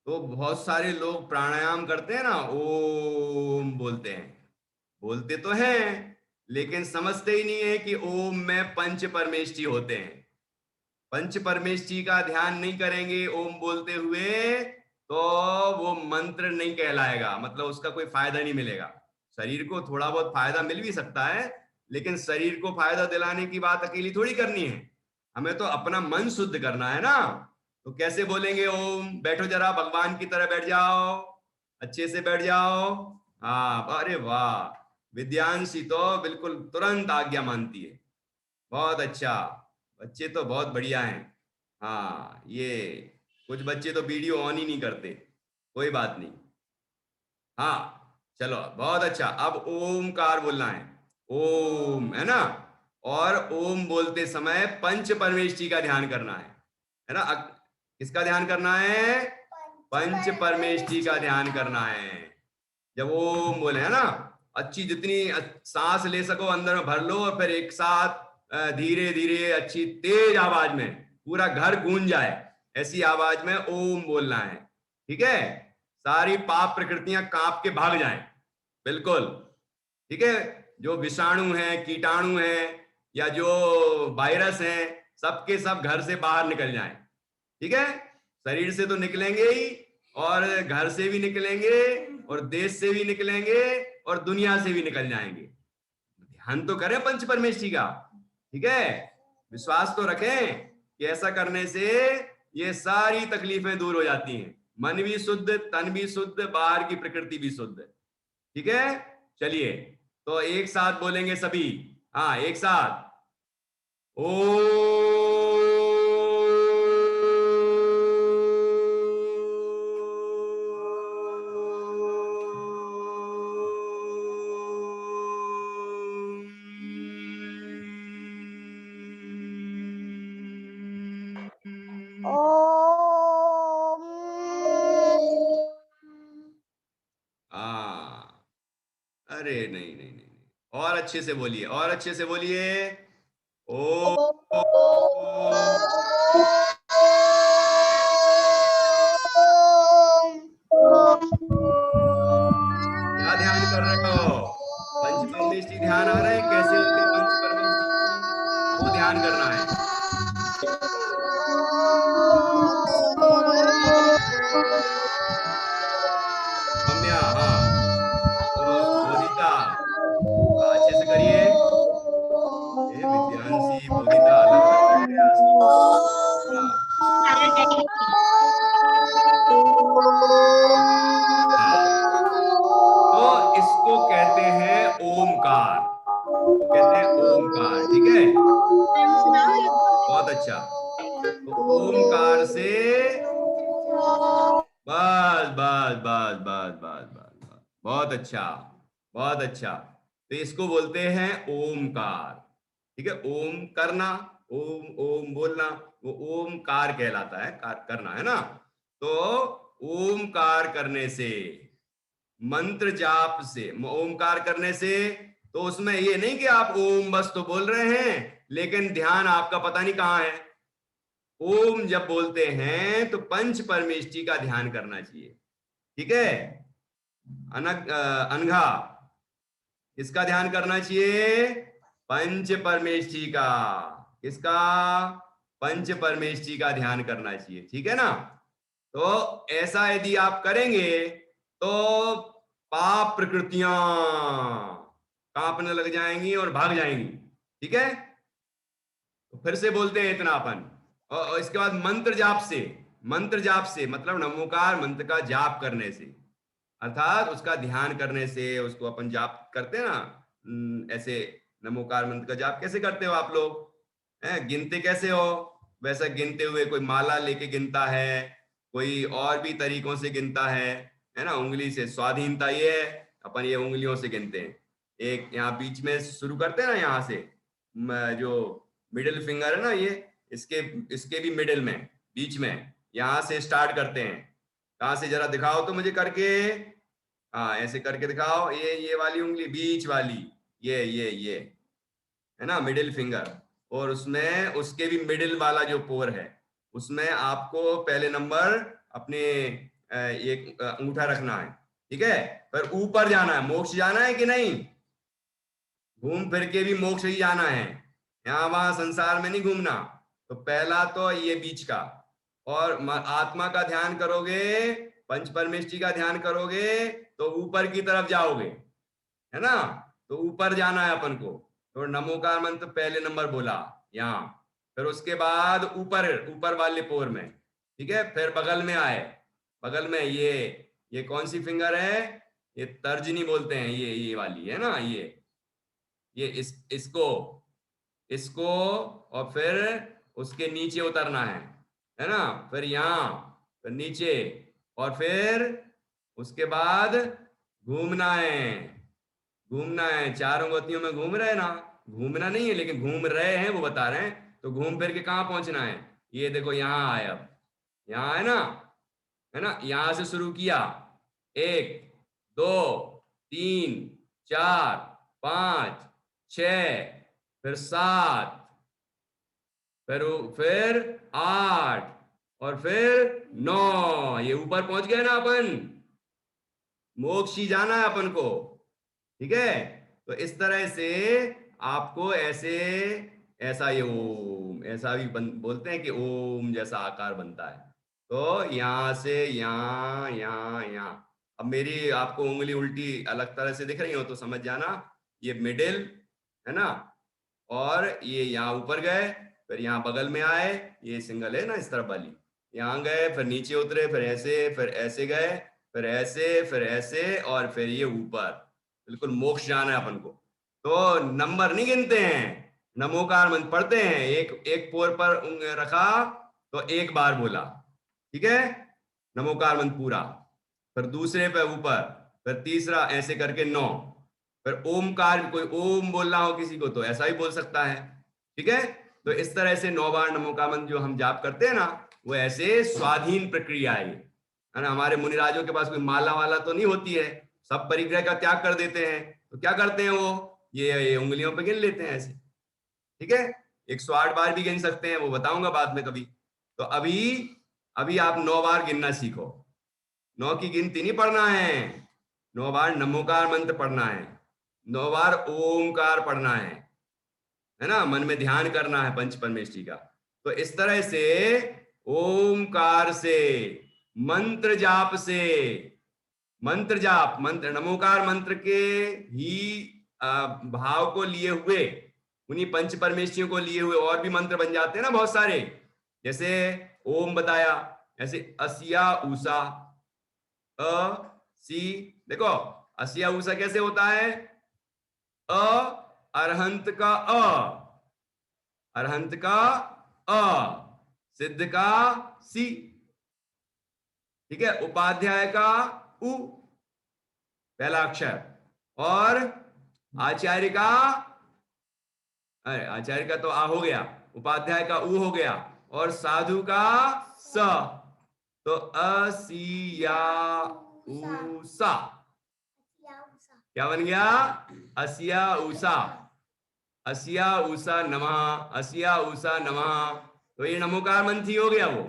तो बहुत सारे लोग प्राणायाम करते हैं ना, ओम बोलते हैं, बोलते तो हैं, लेकिन समझते ही नहीं है कि ओम में पंच परमेष्टि होते हैं, पंच परमेष्ठी का ध्यान नहीं करेंगे ओम बोलते हुए तो वो मंत्र नहीं कहलाएगा, मतलब उसका कोई फायदा नहीं मिलेगा। शरीर को थोड़ा बहुत फायदा मिल भी सकता है, लेकिन शरीर को फायदा दिलाने की बात अकेली थोड़ी करनी है, हमें तो अपना मन शुद्ध करना है ना। तो कैसे बोलेंगे ओम? बैठो जरा, भगवान की तरह बैठ जाओ, अच्छे से बैठ जाओ। हाँ, अरे वाह, विद्यांशी तो बिल्कुल तुरंत आज्ञा मानती है। बहुत अच्छा, बच्चे तो बहुत बढ़िया हैं। हाँ, ये कुछ बच्चे तो वीडियो ऑन ही नहीं करते, कोई बात नहीं। हाँ चलो, बहुत अच्छा। अब ओमकार बोलना है, ओम, है ना। और ओम बोलते समय पंच परमेष्ठी का ध्यान करना है ना। किसका ध्यान करना है? पंच परमेष्ठी का ध्यान करना है। जब ओम बोले, है ना, अच्छी जितनी सांस ले सको अंदर में भर लो, और फिर एक साथ धीरे धीरे अच्छी तेज आवाज में पूरा घर गूंज जाए, ऐसी आवाज में ओम बोलना है। ठीक है, सारी पाप प्रकृतियां कांप के भाग जाएं, बिल्कुल। ठीक है, जो विषाणु हैं, कीटाणु हैं, या जो वायरस हैं, सबके सब घर से बाहर निकल जाएं। ठीक है, शरीर से तो निकलेंगे ही, और घर से भी निकलेंगे, और देश से भी निकलेंगे, और दुनिया से भी निकल जाएंगे। ध्यान तो करें पंच परमेष्ठी का। ठीक है, विश्वास तो रखें कि ऐसा करने से ये सारी तकलीफें दूर हो जाती हैं, मन भी शुद्ध, तन भी शुद्ध, बाहर की प्रकृति भी शुद्ध। ठीक है, चलिए तो एक साथ बोलेंगे सभी। हाँ, एक साथ, ओ। ओम। हाँ, अरे नहीं नहीं नहीं, और अच्छे से बोलिए, और अच्छे से बोलिए। ओ, क्या ध्यान कर रहे हो? पंच परमेष्ठी ध्यान आ रहे हैं? कैसे होते हैं पंच परमेष्ठी? वो ध्यान करना है। सौम्या, हाँ, बोधिता, हाँ, अच्छे से करिए। ये विद्यांशी बोधिता अलग अलग लग रहे हैं आज तो। हाँ हाँ, तो इसको कहते हैं ओमकार, कहते हैं ओमकार। ठीक है, बहुत अच्छा। तो ओमकार से बस बस बस बस बस बस बस, बहुत अच्छा, बहुत अच्छा। तो इसको बोलते हैं ओमकार। ठीक है, ओम करना, ओम ओम बोलना, वो ओमकार कहलाता है, करना, है ना। तो ओमकार करने से, मंत्र जाप से, ओमकार करने से, तो उसमें ये नहीं कि आप ओम बस तो बोल रहे हैं, लेकिन ध्यान आपका पता नहीं कहाँ है। ओम जब बोलते हैं तो पंच परमेष्ठी का ध्यान करना चाहिए। ठीक है, अनघा, किसका ध्यान करना चाहिए? पंच परमेष्ठी का। किसका? पंच परमेष्ठी का ध्यान करना चाहिए। ठीक है ना। तो ऐसा यदि आप करेंगे तो पाप प्रकृतियां कांपने लग जाएंगी और भाग जाएंगी। ठीक है, तो फिर से बोलते हैं इतना अपन, और इसके बाद मंत्र जाप से, मंत्र जाप से मतलब नमोकार मंत्र का जाप करने से, अर्थात उसका ध्यान करने से, उसको अपन जाप करते हैं ना, ऐसे नमोकार मंत्र का जाप कैसे करते हो आप लोग? हैं, गिनते कैसे हो? वैसा गिनते हुए, कोई माला लेके गिनता है, कोई और भी तरीकों से गिनता है ना। उंगली से स्वाधीनता ये है, अपन ये उंगलियों से गिनते हैं। एक यहाँ बीच में शुरू करते हैं ना, यहाँ से जो मिडिल फिंगर है ना, ये इसके इसके भी मिडिल में, बीच में, यहाँ से स्टार्ट करते हैं। कहाँ से जरा दिखाओ तो मुझे करके। हाँ, ऐसे करके दिखाओ, ये वाली उंगली, बीच वाली, ये है ना, मिडिल फिंगर। और उसमें उसके भी मिडिल वाला जो पोर है, उसमें आपको पहले नंबर अपने एक अंगूठा रखना है। ठीक है, पर ऊपर जाना है, मोक्ष जाना है कि नहीं? घूम फिर के भी मोक्ष ही जाना है, यहाँ वहां संसार में नहीं घूमना। तो पहला तो ये बीच का, और आत्मा का ध्यान करोगे, पंच परमेष्ठी का ध्यान करोगे तो ऊपर की तरफ जाओगे, है ना। तो ऊपर जाना है अपन को। तो नमोकार मंत्र पहले नंबर बोला यहाँ, फिर उसके बाद ऊपर ऊपर वाले पोर में, ठीक है। फिर बगल में आए, बगल में ये कौन सी फिंगर है, ये तर्जनी बोलते हैं, ये वाली है ना, ये इसको इसको, और फिर उसके नीचे उतरना है ना। फिर यहाँ, फिर नीचे, और फिर उसके बाद घूमना है, चारों गतियों में घूम रहे हैं ना, घूमना नहीं है लेकिन घूम रहे हैं वो बता रहे हैं। तो घूम फिर के कहाँ पहुंचना है, ये देखो यहाँ आए, अब यहाँ है ना, यहां से शुरू किया, 1 2 3 4 5 6, फिर 7, फिर 8, और फिर 9, ये ऊपर पहुंच गए ना अपन, मोक्ष ही जाना है अपन को, ठीक है। तो इस तरह से आपको ऐसा ये ओम, ऐसा भी बोलते हैं कि ओम जैसा आकार बनता है। तो यहां से यहाँ। अब मेरी आपको उंगली उल्टी अलग तरह से दिख रही हो तो समझ जाना, ये मिडिल है ना, और ये यहाँ ऊपर गए, फिर यहाँ बगल में आए, ये सिंगल है ना इस तरफ वाली, यहाँ गए, फिर नीचे उतरे, फिर ऐसे गए, फिर ऐसे, और फिर ये ऊपर, बिल्कुल मोक्ष जाना है अपन को। तो नंबर नहीं गिनते हैं, नमोकार मंत्र पढ़ते हैं, एक पोर पर रखा तो एक बार बोला, ठीक है, नमोकार मंत्र पूरा, फिर दूसरे पे ऊपर, फिर तीसरा, ऐसे करके 9, फिर ओमकार, कोई ओम बोलना हो किसी को तो ऐसा ही बोल सकता है, ठीक है। तो इस तरह से 9 बार नमोकार मंत्र जो हम जाप करते हैं ना, वो ऐसे स्वाधीन प्रक्रिया है ना। हमारे मुनिराजों के पास कोई माला वाला तो नहीं होती है, सब परिग्रह का त्याग कर देते हैं, तो क्या करते हैं वो, ये उंगलियों पे गिन लेते हैं ऐसे, ठीक है। 108 बार भी गिन सकते हैं, वो बताऊंगा बाद में कभी। तो अभी आप 9 बार गिनना सीखो, 9 की गिनती नहीं पढ़ना है, 9 बार नमोकार मंत्र पढ़ना है, 9 बार ओमकार पढ़ना है ना, मन में ध्यान करना है पंच परमेष्ठी का। तो इस तरह से ओमकार से, मंत्र जाप से, मंत्र नमोकार मंत्र के ही भाव को लिए हुए, उन्हीं पंच परमेष्ठियों को लिए हुए और भी मंत्र बन जाते हैं ना बहुत सारे, जैसे ओम बताया, ऐसे असिया उषा, सी, देखो असिया उषा कैसे होता है, अरहंत का अरहंत का सिद्ध का सी, ठीक है, उपाध्याय का उ, पहला अक्षर, और आचार्य का, अरे आचार्य का तो आ हो गया, उपाध्याय का उ हो गया, और साधु का स, तो असिया उषा, क्या बन गया, असिया उषा, असिया उषा नमः, असिया उषा नमः। तो ये नमोकार मंत्र ही हो गया वो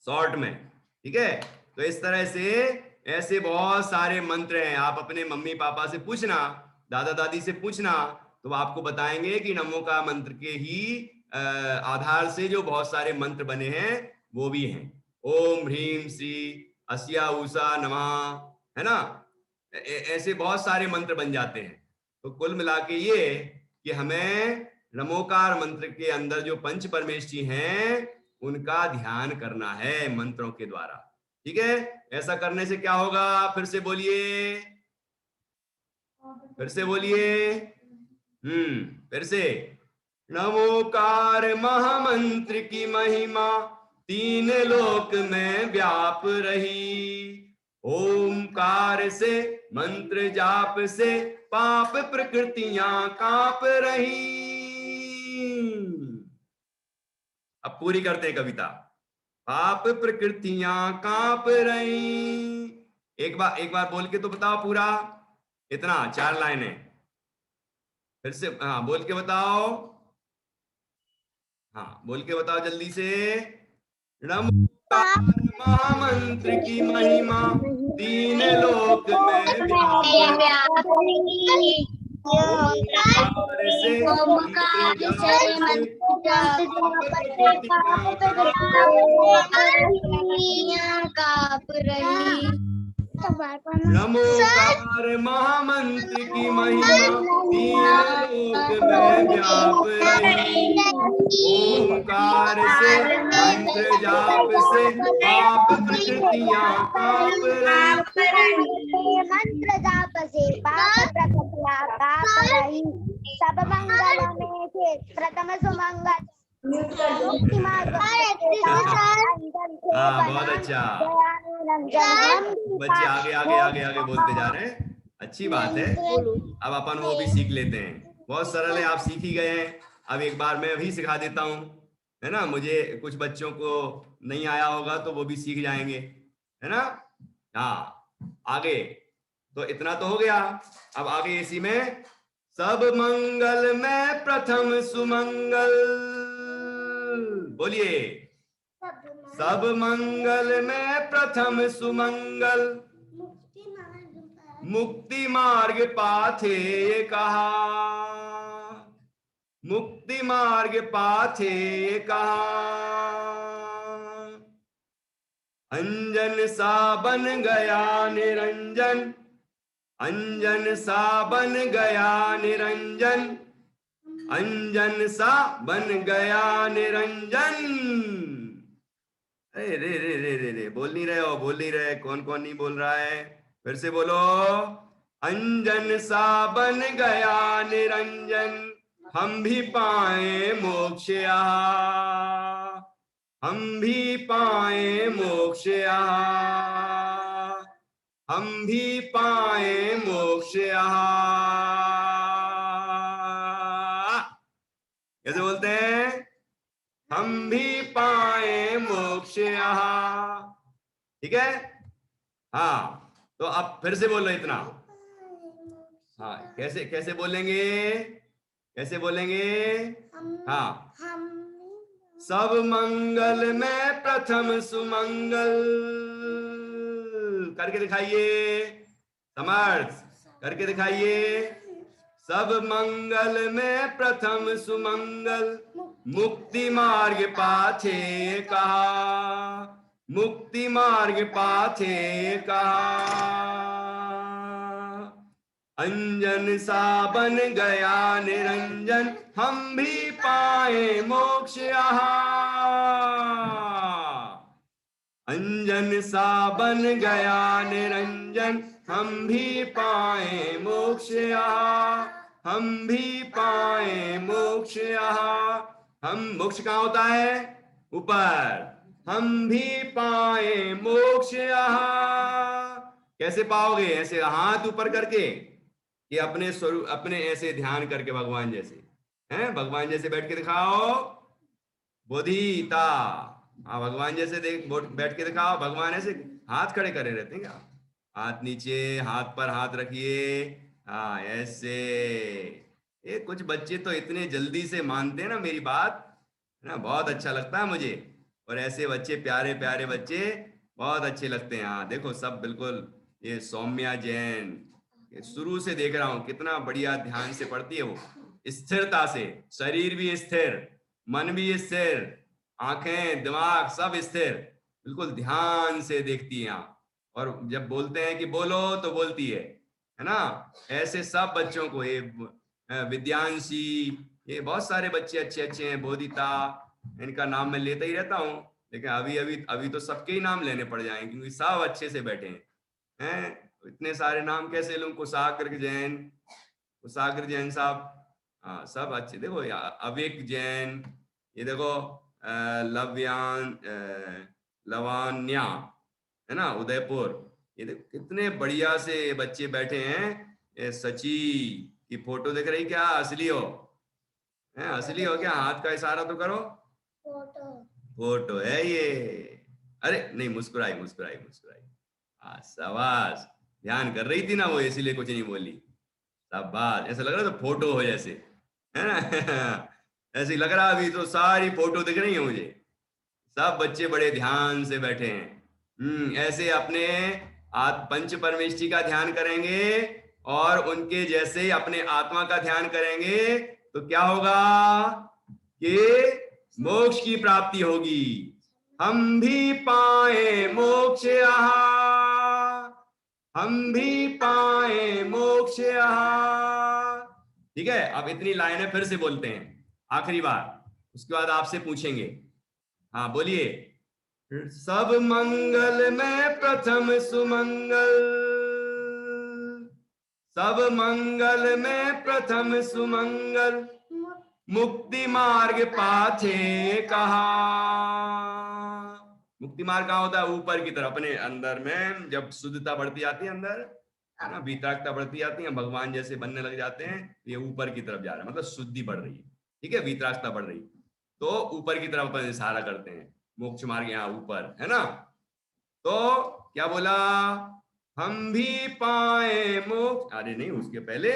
शॉर्ट में, ठीक है। तो इस तरह से ऐसे बहुत सारे मंत्र हैं, आप अपने मम्मी पापा से पूछना, दादा दादी से पूछना, तो आपको बताएंगे कि नमोकार मंत्र के ही आधार से जो बहुत सारे मंत्र बने हैं वो भी हैं, ओम ह्रीम श्री असिया उषा नमः, है ना। ऐसे बहुत सारे मंत्र बन जाते हैं। तो कुल मिला के ये कि हमें नमोकार मंत्र के अंदर जो पंच परमेष्ठी हैं उनका ध्यान करना है मंत्रों के द्वारा, ठीक है। ऐसा करने से क्या होगा, फिर से बोलिए, फिर से, नमोकार महामंत्र की महिमा 3 लोक में व्याप रही, ओमकार से मंत्र जाप से पाप प्रकृतियां कांप रही। अब पूरी करते हैं कविता, पाप प्रकृतियां कांप रही। एक बार बोल के तो बताओ पूरा, इतना 4 लाइनें, फिर से हाँ बोल के बताओ, हाँ बोल के बताओ जल्दी से, नमोकार महामंत्र की महिमा 3 लोक में व्याप, ओंकार से मंत्र जाप से काँप रही। नमोकार महामंत्र की महिमा तीन लोक में व्याप रही। ओंकार से मंत्र जाप से पाप प्रकृतियां कांप रही। मंत्र जाप से पाप प्रकृतियां काँप रही। सब मंगल में थे प्रथम सुमंगल। मुक्ति मार्ग हाँ, बहुत अच्छा। बच्चे आगे आगे आगे आगे बोलते जा रहे हैं, अच्छी बात है। अब अपन वो भी सीख लेते हैं, बहुत सरल है, आप सीख ही गए हैं। अब एक बार मैं भी सिखा देता हूँ, है ना। मुझे कुछ बच्चों को नहीं आया होगा तो वो भी सीख जाएंगे, है ना। हाँ, आगे तो इतना तो हो गया। अब आगे इसी में सब मंगल में प्रथम सुमंगल, बोलिए। सब मंगल में प्रथम सुमंगल, मुक्ति मार्ग पाथे कहा। मुक्ति मार्ग पाथे कहा। अंजन सा बन गया निरंजन, अंजन सा बन गया निरंजन, अंजन सा बन गया निरंजन। अरे रे रे रे रे रे, बोल नहीं रहे हो, बोल नहीं रहे। कौन कौन नहीं बोल रहा है, फिर से बोलो। अंजन सा बन गया निरंजन, हम भी पाए मोक्ष यहाँ, हम भी पाए मोक्ष यहाँ, हम भी पाए मोक्ष यहाँ। कैसे बोलते हैं? हम भी पाए मोक्ष यहाँ। ठीक है, हाँ। तो अब फिर से बोलो इतना। हाँ, कैसे कैसे बोलेंगे, कैसे बोलेंगे? हाँ, सब मंगल में प्रथम सुमंगल, करके दिखाइए। समर्थ, करके दिखाइए। सब मंगल में प्रथम सुमंगल, मुक्ति मार्ग पाथे कहा, मुक्ति मार्ग पाथे कहा। अंजन सा बन गया निरंजन, हम भी पाए मोक्ष यहाँ। अंजन सा बन गया निरंजन, हम भी पाए मोक्ष यहाँ, हम भी पाए मोक्ष यहाँ। हम, मोक्ष कहाँ होता है? ऊपर। हम भी पाए मोक्ष यहाँ। कैसे पाओगे? ऐसे हाथ ऊपर करके, कि अपने स्वरूप, अपने ऐसे ध्यान करके भगवान जैसे, हैं, भगवान जैसे बैठ के दिखाओ। बोधिता, हाँ, भगवान जैसे देख बैठ के दिखाओ। भगवान ऐसे हाथ खड़े करे रहते हैं क्या? हाथ नीचे, हाथ पर हाथ रखिए। हाँ, ऐसे। ये कुछ बच्चे तो इतने जल्दी से मानते हैं ना मेरी बात, है ना, बहुत अच्छा लगता है मुझे। और ऐसे बच्चे, प्यारे प्यारे बच्चे, बहुत अच्छे लगते हैं। हाँ देखो, सब बिल्कुल। ये सौम्या जैन, शुरू से देख रहा हूँ, कितना बढ़िया ध्यान से पढ़ती है वो, स्थिरता से। शरीर भी स्थिर, मन भी स्थिर, आंखें, दिमाग सब स्थिर, बिल्कुल ध्यान से देखती है। और जब बोलते हैं कि बोलो तो बोलती है ना। ऐसे सब बच्चों को, ये विद्यांशी, ये बहुत सारे बच्चे अच्छे अच्छे हैं, बोधिता, इनका नाम मैं लेता ही रहता हूँ। लेकिन अभी अभी अभी तो सबके ही नाम लेने पड़ जाएंगे, क्योंकि सब अच्छे से बैठे हैं। इतने सारे नाम कैसे लूं? कुशाग्र जैन, कुशाग्र जैन साहब, हाँ सब अच्छे। देखो अविक जैन, ये देखो लव्यान, लवान्या, है ना, उदयपुर। ये देखो कितने बढ़िया से बच्चे बैठे हैं। ये सची की फोटो दिख रही क्या? असली हो? है असली हो क्या? हाथ का इशारा तो करो। फोटो है ये। अरे नहीं, मुस्कुराई मुस्कुराई मुस्कुराई। हाँ शाबाश, ध्यान कर रही थी ना वो, इसीलिए कुछ नहीं बोली। शाबाश, ऐसा लग रहा था फोटो हो जैसे, है ना। ऐसे लग रहा, अभी तो सारी फोटो दिख रही है मुझे। सब बच्चे बड़े ध्यान से बैठे हैं। ऐसे अपने पंच परमेष्टि का ध्यान करेंगे और उनके जैसे ही अपने आत्मा का ध्यान करेंगे तो क्या होगा कि मोक्ष की प्राप्ति होगी। हम भी पाए मोक्ष यहाँ, हम भी पाए मोक्ष यहाँ। ठीक है, अब इतनी लाइनें फिर से बोलते हैं आखिरी बार, उसके बाद आपसे पूछेंगे। हाँ बोलिए। सब मंगल में प्रथम सुमंगल, सब मंगल में प्रथम सुमंगल, मुक्ति मार्ग पाथे कहा। मुक्ति मार्ग कहाँ होता है? ऊपर की तरफ, अपने अंदर में जब शुद्धता बढ़ती जाती है अंदर, है ना, वितरागता बढ़ती जाती है, भगवान जैसे बनने लग जाते हैं, ये ऊपर की तरफ जा रहा है, मतलब शुद्धि बढ़ रही है। ठीक है, वितरागता बढ़ रही, तो ऊपर की तरफ अपन इशारा करते हैं, मोक्ष मार्ग यहाँ ऊपर है ना। तो क्या बोला? हम भी पाए मोक्ष, अरे नहीं, उसके पहले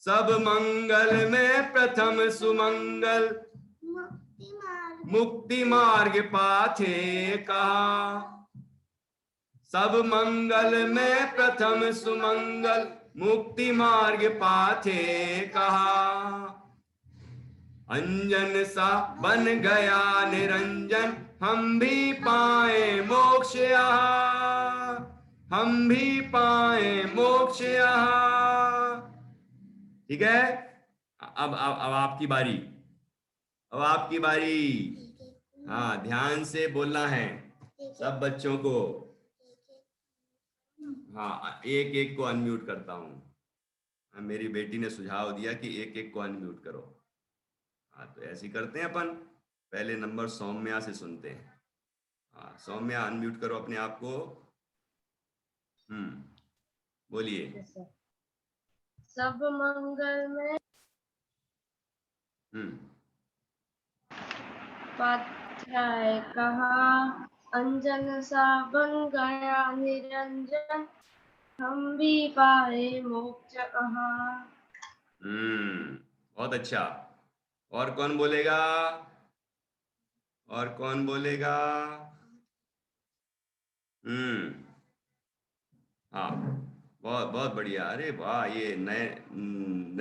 सब मंगल में प्रथम सुमंगल, मुक्ति मार्ग पाथे कहा। सब मंगल में प्रथम सुमंगल, मुक्ति मार्ग पाथे कहा। अंजन सा बन गया निरंजन, हम भी पाए मोक्ष यहाँ, हम भी पाए मोक्ष यहाँ। ठीक है, अब आपकी बारी, अब आपकी बारी। हाँ, ध्यान से बोलना है सब बच्चों को। हाँ, एक एक को अनम्यूट करता हूँ। मेरी बेटी ने सुझाव दिया कि एक एक को अनम्यूट करो। हाँ, तो ऐसे ही करते हैं अपन। पहले नंबर सौम्या से सुनते हैं। हाँ, सौम्या अनम्यूट करो अपने आप को। बोलिए। सब मंगल में पाथ्याय कहा, अंजन सा बन गया निरंजन, हम भी पाए मोक्ष कहा। बहुत अच्छा। और कौन बोलेगा? और कौन बोलेगा? हाँ, बहुत बहुत बढ़िया। अरे वाह, ये नैनम,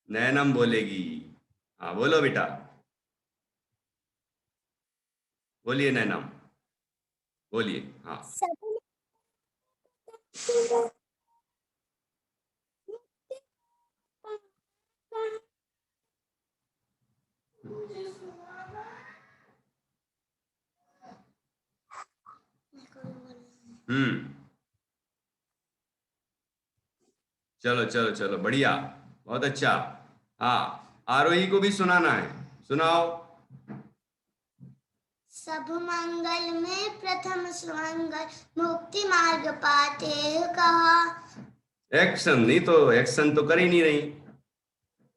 नैनम बोलेगी। हाँ बोलो बेटा, बोलिए नैनम, बोलिए। हाँ, चलो चलो चलो, बढ़िया, बहुत अच्छा। हाँ, आरोही को भी सुनाना है, सुनाओ। सब मंगल में प्रथम सुमंगल, मुक्ति मार्ग पाथे कहा। एक्शन नहीं तो, एक्शन तो कर ही नहीं रही,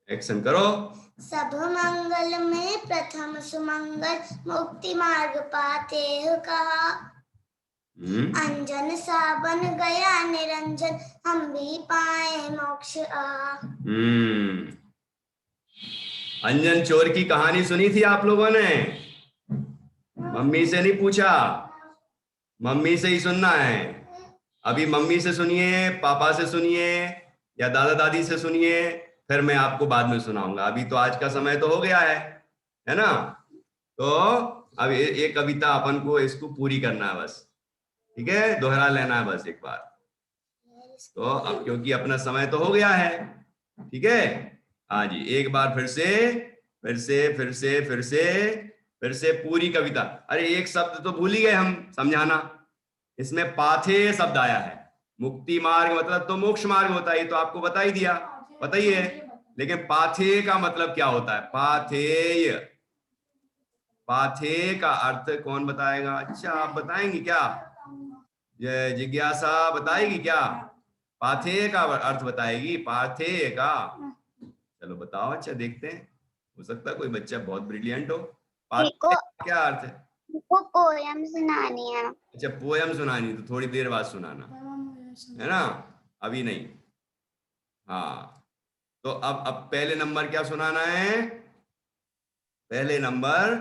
एक्शन करो। सब मंगल में प्रथम सुमंगल, मुक्ति मार्ग पाथे कहा। अंजन सा बन गया निरंजन, हम भी पाए मोक्ष आ। अंजन चोर की कहानी सुनी थी आप लोगों ने? मम्मी से नहीं पूछा, मम्मी से ही सुनना है। अभी मम्मी से सुनिए, पापा से सुनिए, या दादा दादी से सुनिए, फिर मैं आपको बाद में सुनाऊंगा। अभी तो आज का समय तो हो गया है ना। तो अब ये कविता अपन को इसको पूरी करना है बस, ठीक है, दोहरा लेना है बस एक बार। तो अब क्योंकि अपना समय तो हो गया है, ठीक है। हाँ जी, एक बार फिर से फिर से फिर से फिर से फिर से पूरी कविता। अरे एक शब्द तो भूल ही गए हम समझाना, इसमें पाथे शब्द आया है। मुक्ति मार्ग मतलब तो मोक्ष मार्ग होता है, ये तो आपको बता ही दिया, बताइए। लेकिन पाथे का मतलब क्या होता है? पाथेय, पाथे का अर्थ कौन बताएगा? अच्छा, आप बताएंगे क्या? जिज्ञासा बताएगी क्या? पाथे का अर्थ बताएगी, पाथे का। चलो बताओ, अच्छा देखते हैं, हो सकता है कोई बच्चा बहुत ब्रिलियंट हो। पाथे का क्या अर्थ है? को पोयम सुनानी है। अच्छा, पोयम सुनानी, तो थोड़ी देर बाद सुनाना, है ना, अभी नहीं। हाँ, तो अब पहले नंबर क्या सुनाना है? पहले नंबर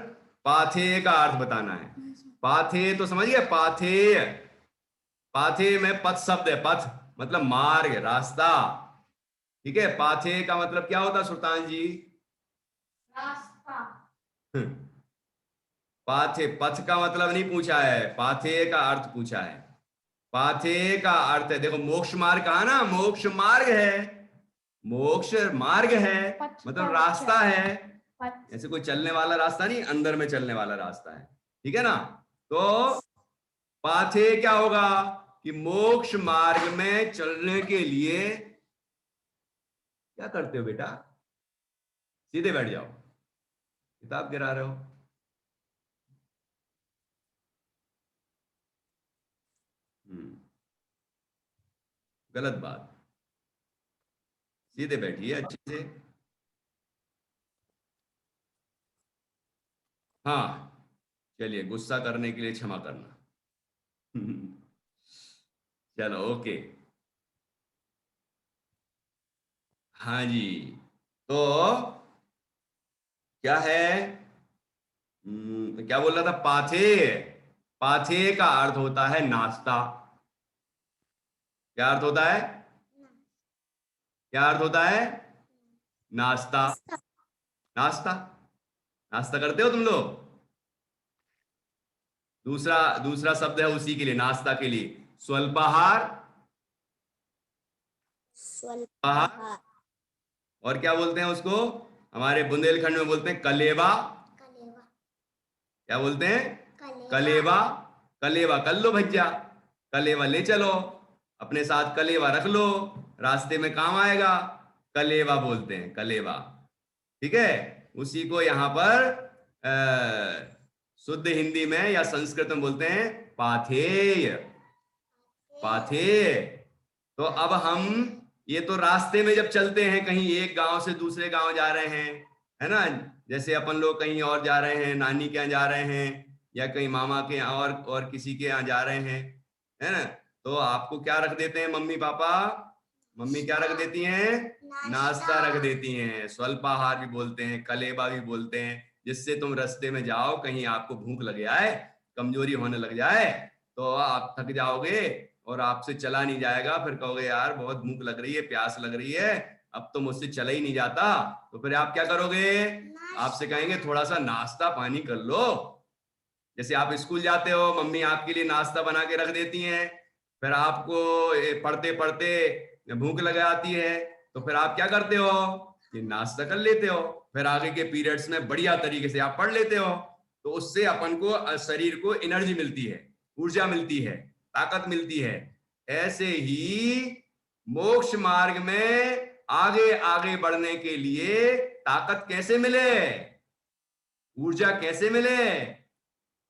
पाथे का अर्थ बताना है। पाथे तो समझ गए, पाथे, पाथे में पथ शब्द है, पथ मतलब मार्ग, रास्ता। ठीक है, पाथे का मतलब क्या होता है सुल्तान जी? रास्ता। पाथे, पथ का मतलब नहीं पूछा है, पाथे का अर्थ पूछा है। पाथे का अर्थ है, देखो मोक्ष मार्ग कहा ना, मोक्ष मार्ग है, मोक्ष मार्ग है, मतलब रास्ता है। ऐसे कोई चलने वाला रास्ता नहीं, अंदर में चलने वाला रास्ता है। ठीक है ना? तो पाथे क्या होगा कि मोक्ष मार्ग में चलने के लिए क्या करते हो बेटा? सीधे बैठ जाओ, किताब गिरा रहे हो। गलत बात, सीधे बैठिए अच्छे से। हाँ, चलिए, गुस्सा करने के लिए क्षमा करना। चलो, ओके। हाँ जी, तो क्या है? क्या बोल रहा था? पाथे, पाथे का अर्थ होता है नाश्ता। क्या अर्थ होता है? क्या अर्थ होता है? नाश्ता। नाश्ता, नाश्ता करते हो तुम लोग? दूसरा, दूसरा शब्द है उसी के लिए, नाश्ता के लिए, स्वल्पाहार। स्वल्पाहार। और क्या बोलते हैं उसको? हमारे बुंदेलखंड में बोलते हैं कलेवा। क्या बोलते हैं? कलेवा। कलेवा कर लो भैया, कलेवा ले चलो, अपने साथ कलेवा रख लो, रास्ते में काम आएगा। कलेवा बोलते हैं, कलेवा। ठीक है, उसी को यहां पर शुद्ध हिंदी में या संस्कृत में बोलते हैं पाथेय। पाथेय। तो अब हम, ये तो रास्ते में जब चलते हैं, कहीं एक गांव से दूसरे गांव जा रहे हैं, है ना, जैसे अपन लोग कहीं और जा रहे हैं, नानी के यहाँ जा रहे हैं, या कहीं मामा के यहाँ और किसी के यहाँ जा रहे हैं, है ना, तो आपको क्या रख देते हैं मम्मी पापा? मम्मी क्या रख देती हैं? नाश्ता रख देती हैं। स्वल्पाहार भी बोलते हैं, कलेबा भी बोलते हैं, जिससे तुम रास्ते में जाओ, कहीं आपको भूख लग जाए, कमजोरी होने लग जाए, तो आप थक जाओगे और आपसे चला नहीं जाएगा, फिर कहोगे यार बहुत भूख लग रही है, प्यास लग रही है, अब तो मुझसे चला ही नहीं जाता, तो फिर आप क्या करोगे? आपसे कहेंगे थोड़ा सा नाश्ता पानी कर लो। जैसे आप स्कूल जाते हो, मम्मी आपके लिए नाश्ता बना के रख देती हैं, फिर आपको पढ़ते पढ़ते भूख लग जाती है, तो फिर आप क्या करते हो? ये नाश्ता कर लेते हो, फिर आगे के पीरियड्स में बढ़िया तरीके से आप पढ़ लेते हो, तो उससे अपन को, शरीर को एनर्जी मिलती है, ऊर्जा मिलती है, ताकत मिलती है। ऐसे ही मोक्ष मार्ग में आगे आगे बढ़ने के लिए ताकत कैसे मिले, ऊर्जा कैसे मिले,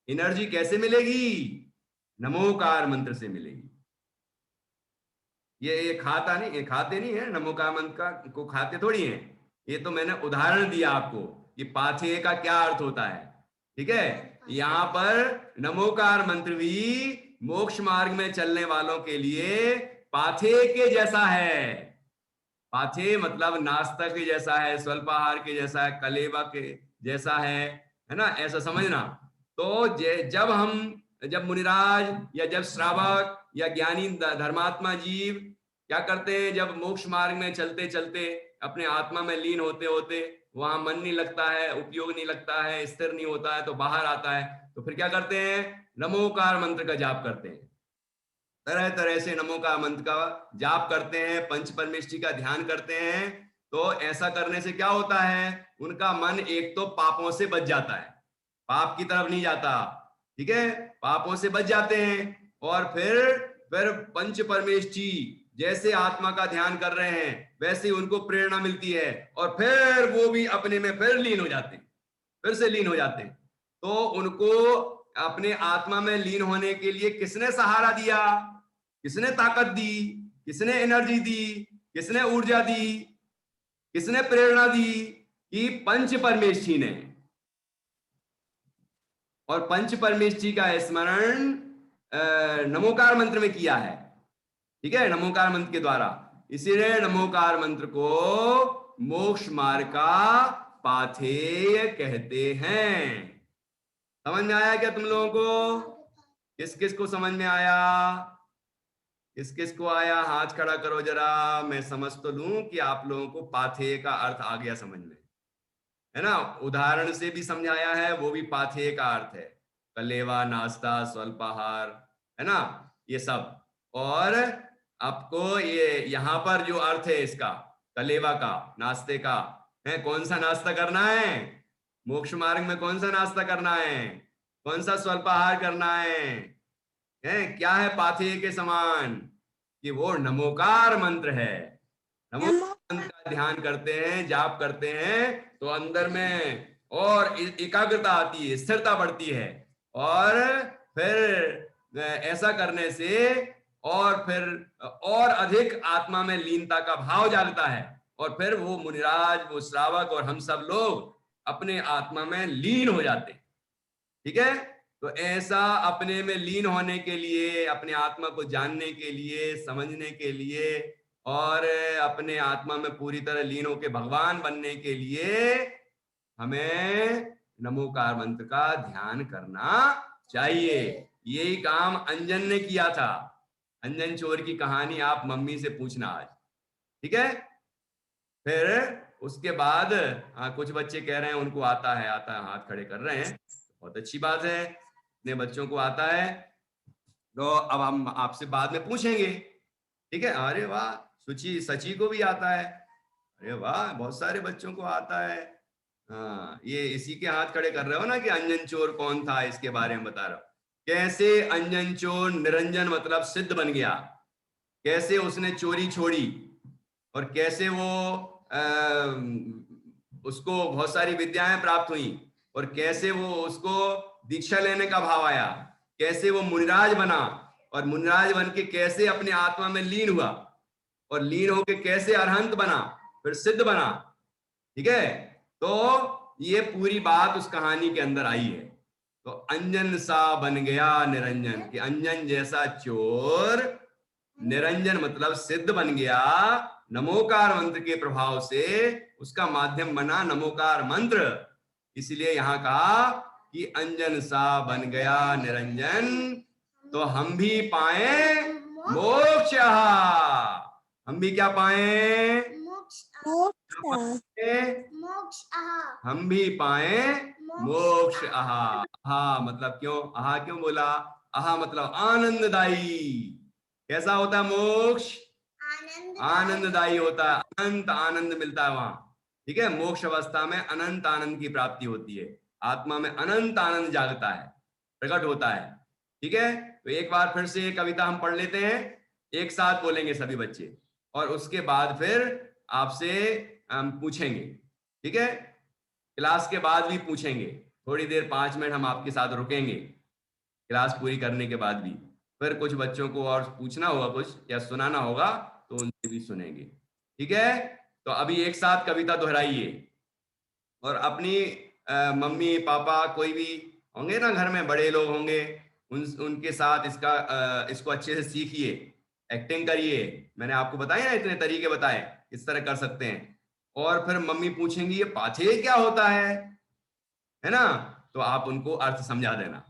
एनर्जी कैसे मिलेगी? नमोकार मंत्र से मिलेगी। ये खाता नहीं, ये खाते नहीं है, नमोकार मंत्र का को खाते थोड़ी है, ये तो मैंने उदाहरण दिया आपको कि पाथे का क्या अर्थ होता है। ठीक है, यहां पर नमोकार मंत्र भी मोक्ष मार्ग में चलने वालों के लिए पाथे के जैसा है। पाथे मतलब नाश्ता के जैसा है, स्वल्पाहार के जैसा है, कलेवा के जैसा है ना, ऐसा समझना। तो जब मुनिराज या जब श्रावक या ज्ञानी धर्मात्मा जीव क्या करते हैं, जब मोक्ष मार्ग में चलते चलते अपने आत्मा में लीन होते होते वहां मन नहीं लगता है, उपयोग नहीं लगता है, स्थिर नहीं होता है, तो बाहर आता है, तो फिर क्या करते हैं? नमोकार मंत्र का जाप करते हैं, तरह तरह से नमोकार मंत्र का जाप करते हैं, पंच परमेष्ठी का ध्यान करते हैं। तो ऐसा करने से क्या होता है? उनका मन एक तो पापों से बच जाता है, पाप की तरफ नहीं जाता, ठीक है, पापों से बच जाते हैं, और फिर पंच परमेष्ठी जैसे आत्मा का ध्यान कर रहे हैं वैसे उनको प्रेरणा मिलती है, और फिर वो भी अपने में फिर लीन हो जाते हैं, फिर से लीन हो जाते हैं। तो उनको अपने आत्मा में लीन होने के लिए किसने सहारा दिया, किसने ताकत दी, किसने एनर्जी दी, किसने ऊर्जा दी, किसने प्रेरणा दी? कि पंच परमेष्ठी ने। और पंच परमेष्ठी का स्मरण नमोकार मंत्र में किया है। ठीक है, नमोकार मंत्र के द्वारा, इसीलिए नमोकार मंत्र को मोक्ष मार्ग का पाथेय कहते हैं। समझ में आया क्या तुम लोगों को? किस किस को समझ में आया? किस किस को आया हाथ खड़ा करो जरा, मैं समझ तो लूं कि आप लोगों को पाथेय का अर्थ आ गया समझ में, है ना। उदाहरण से भी समझाया है, वो भी पाथेय का अर्थ है। कलेवा, नाश्ता, स्वल्पाहार, है ना, ये सब। और आपको ये यहाँ पर जो अर्थ है इसका, कलेवा का, नाश्ते का, है, कौन सा नाश्ता करना है मोक्ष मार्ग में, कौन सा नाश्ता करना है, कौन सा स्वल्पाहार करना है क्या है पाथेय के समान, कि वो नमोकार मंत्र है। नमोकार मंत्र का ध्यान करते हैं, जाप करते हैं, तो अंदर में और एकाग्रता आती है, स्थिरता बढ़ती है। और फिर ऐसा करने से और फिर और अधिक आत्मा में लीनता का भाव जागता है, और फिर वो मुनिराज, वो श्रावक और हम सब लोग अपने आत्मा में लीन हो जाते हैं। ठीक है, तो ऐसा अपने में लीन होने के लिए, अपने आत्मा को जानने के लिए, समझने के लिए, और अपने आत्मा में पूरी तरह लीन होकर भगवान बनने के लिए हमें नमोकार मंत्र का ध्यान करना चाहिए। यही काम अंजन ने किया था। अंजन चोर की कहानी आप मम्मी से पूछना आज, ठीक है। फिर उसके बाद कुछ बच्चे कह रहे हैं उनको आता है, हाथ खड़े कर रहे हैं, बहुत अच्छी बात है, इतने बच्चों को आता है। तो अब हम आपसे बाद में पूछेंगे, ठीक है। अरे वाह, सची को भी आता है, अरे वाह, बहुत सारे बच्चों को आता है। हाँ, ये इसी के हाथ खड़े कर रहे हो ना कि अंजन चोर कौन था, इसके बारे में बता रहा हूं। कैसे अंजन चोर निरंजन मतलब सिद्ध बन गया, कैसे उसने चोरी छोड़ी, और कैसे वो उसको बहुत सारी विद्याएं प्राप्त हुई, और कैसे वो उसको दीक्षा लेने का भाव आया, कैसे वो मुनिराज बना, और मुनिराज बन के कैसे अपने आत्मा में लीन हुआ, और लीन होके कैसे अरहंत बना, फिर सिद्ध बना। ठीक है, तो ये पूरी बात उस कहानी के अंदर आई है। तो अंजन सा बन गया निरंजन, कि अंजन जैसा चोर निरंजन मतलब सिद्ध बन गया, नमोकार मंत्र के प्रभाव से उसका माध्यम बना नमोकार मंत्र। इसलिए यहां कहा कि अंजन सा बन गया निरंजन, तो हम भी पाए मोक्ष। हम भी क्या पाए, हम भी पाए मोक्ष। आहा मतलब क्यों, आहा क्यों बोला, आहा मतलब आनंददायी। कैसा होता है मोक्ष, आनंददायी होता है, अनंत आनंद मिलता है वहां। ठीक है, मोक्ष अवस्था में अनंत आनंद की प्राप्ति होती है, आत्मा में अनंत आनंद जागता है, प्रकट होता है। ठीक है, तो एक बार फिर से ये कविता हम पढ़ लेते हैं, एक साथ बोलेंगे सभी बच्चे, और उसके बाद फिर आपसे हम पूछेंगे। ठीक है, क्लास के बाद भी पूछेंगे, थोड़ी देर 5 मिनट हम आपके साथ रुकेंगे क्लास पूरी करने के बाद भी। फिर कुछ बच्चों को और पूछना होगा कुछ या सुनाना होगा तो उनसे भी सुनेंगे। ठीक है, तो अभी एक साथ कविता दोहराइए, और अपनी मम्मी पापा कोई भी होंगे ना घर में, बड़े लोग होंगे, उनके साथ इसको अच्छे से सीखिए, एक्टिंग करिए। मैंने आपको बताया ना, इतने तरीके बताए इस तरह कर सकते हैं। और फिर मम्मी पूछेंगी ये पाथेय क्या होता है ना, तो आप उनको अर्थ समझा देना।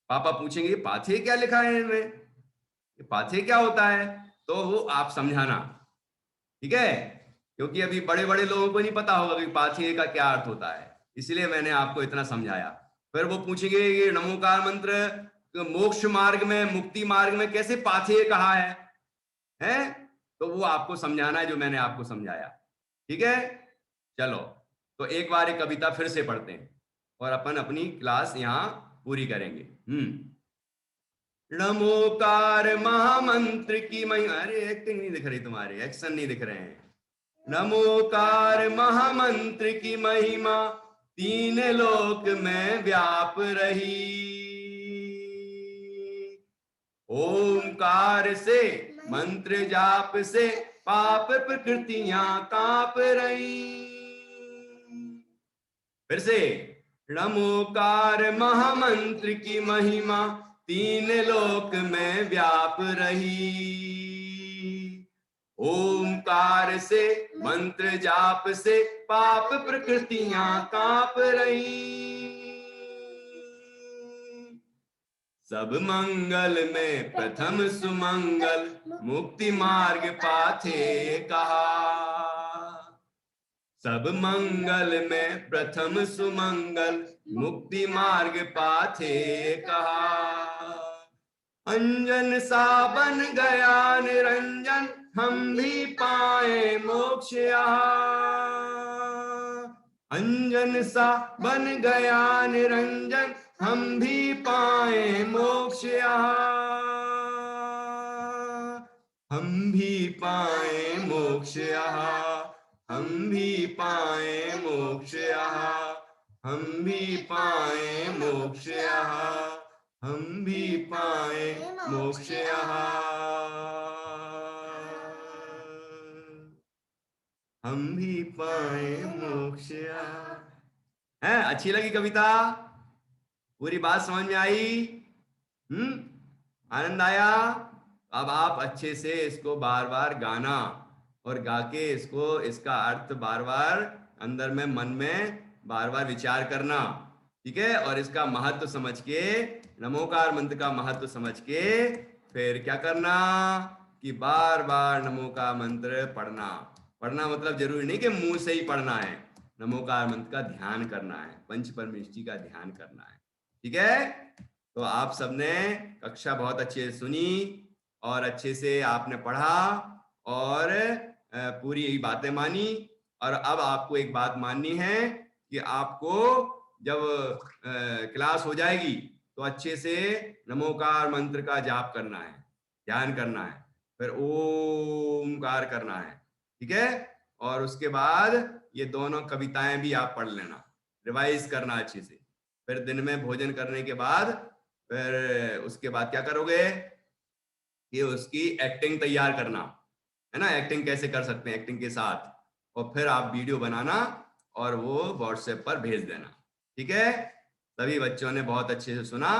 पापा पूछेंगे ये पाथेय क्या लिखा है इनमें, ये पाथेय क्या होता है, तो वो आप समझाना। ठीक है, क्योंकि अभी बड़े बड़े लोगों को नहीं पता होगा कि पाथेय का क्या अर्थ होता है, इसलिए मैंने आपको इतना समझाया। फिर वो पूछेंगे ये नमोकार मंत्र मोक्ष मार्ग में, मुक्ति मार्ग में कैसे पाथेय कहा है, तो वो आपको समझाना है जो मैंने आपको समझाया। ठीक है, चलो, तो एक बार एक कविता फिर से पढ़ते हैं और अपन अपनी क्लास यहाँ पूरी करेंगे। नमोकार महामंत्र की महिमा, अरे एक्टिंग नहीं दिख रही तुम्हारे, एक्शन नहीं दिख रहे हैं। नमोकार महामंत्र की महिमा तीन लोक में व्याप रही, ओंकार से मंत्र जाप से पाप प्रकृतियां कांप रही। फिर से, नमोकार महामंत्र की महिमा तीन लोक में व्याप रही, ओंकार से मंत्र जाप से पाप प्रकृतियां कांप रही। सब मंगल में प्रथम सुमंगल, मुक्ति मार्ग पाथे कहा। सब मंगल में प्रथम सुमंगल, मुक्ति मार्ग पाथे कहा। अंजन सा बन गया निरंजन, हम भी पाए मोक्ष यहाँ। अंजन सा बन गया निरंजन, हम भी पाए मोक्ष यहाँ। हम भी पाए मोक्ष यहाँ, हम भी पाए मोक्ष यहाँ, हम भी पाए मोक्ष यहाँ, हम भी पाए मोक्ष यहाँ, हम भी पाए मोक्ष यहाँ। है अच्छी लगी कविता? पूरी बात समझ में आई? आनंद आया? अब आप अच्छे से इसको बार बार गाना और गा के इसको, इसका अर्थ बार बार अंदर में, मन में बार बार विचार करना, ठीक है? और इसका महत्व समझ के, नमोकार मंत्र का महत्व समझ के फिर क्या करना कि बार बार नमोकार मंत्र पढ़ना। पढ़ना मतलब जरूरी नहीं कि मुंह से ही पढ़ना है, नमोकार मंत्र का ध्यान करना है, पंच परमेष्टि का ध्यान करना है, ठीक है? तो आप सबने कक्षा बहुत अच्छे से सुनी और अच्छे से आपने पढ़ा और पूरी बातें मानी। और अब आपको एक बात माननी है कि आपको जब क्लास हो जाएगी तो अच्छे से नमोकार मंत्र का जाप करना है, ध्यान करना है, फिर ओमकार करना है, ठीक है? और उसके बाद ये दोनों कविताएं भी आप पढ़ लेना, रिवाइज करना अच्छे से। फिर दिन में भोजन करने के बाद फिर उसके बाद क्या करोगे कि उसकी एक्टिंग तैयार करना है ना, एक्टिंग कैसे कर सकते हैं एक्टिंग के साथ, और फिर आप वीडियो बनाना और वो व्हाट्सएप पर भेज देना, ठीक है? सभी बच्चों ने बहुत अच्छे से सुना,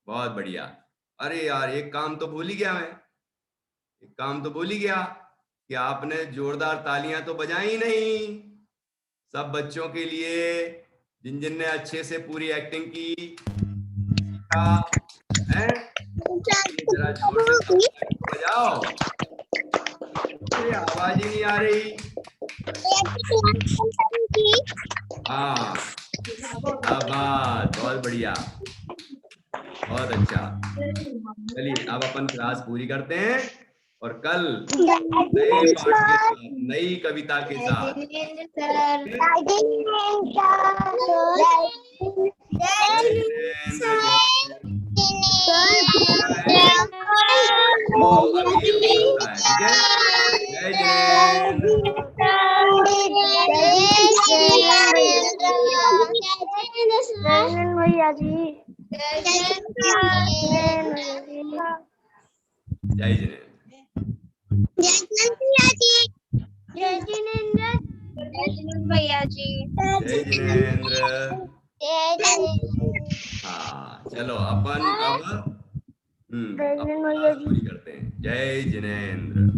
बहुत बढ़िया। अरे यार एक काम तो भूल ही गया मैं, एक काम तो भूल ही गया कि आपने जोरदार तालियां तो बजाई नहीं सब बच्चों के लिए जिन जिन ने अच्छे से पूरी एक्टिंग की है। जरा जोर से बजाओ, आवाज ही नहीं आ रही। हाँ बहुत बढ़िया, बहुत अच्छा। चलिए अब अपन क्लास पूरी करते हैं और कल नए पाठ के साथ, नई कविता के साथ ठीक है? जय जिनेंद्र भैया जी, जय जिनेंद्र, जय जिनेंद्र भैया जी, जय जिनेंद्र। हाँ चलो अपन अब पूरी करते हैं। जय जिनेंद्र।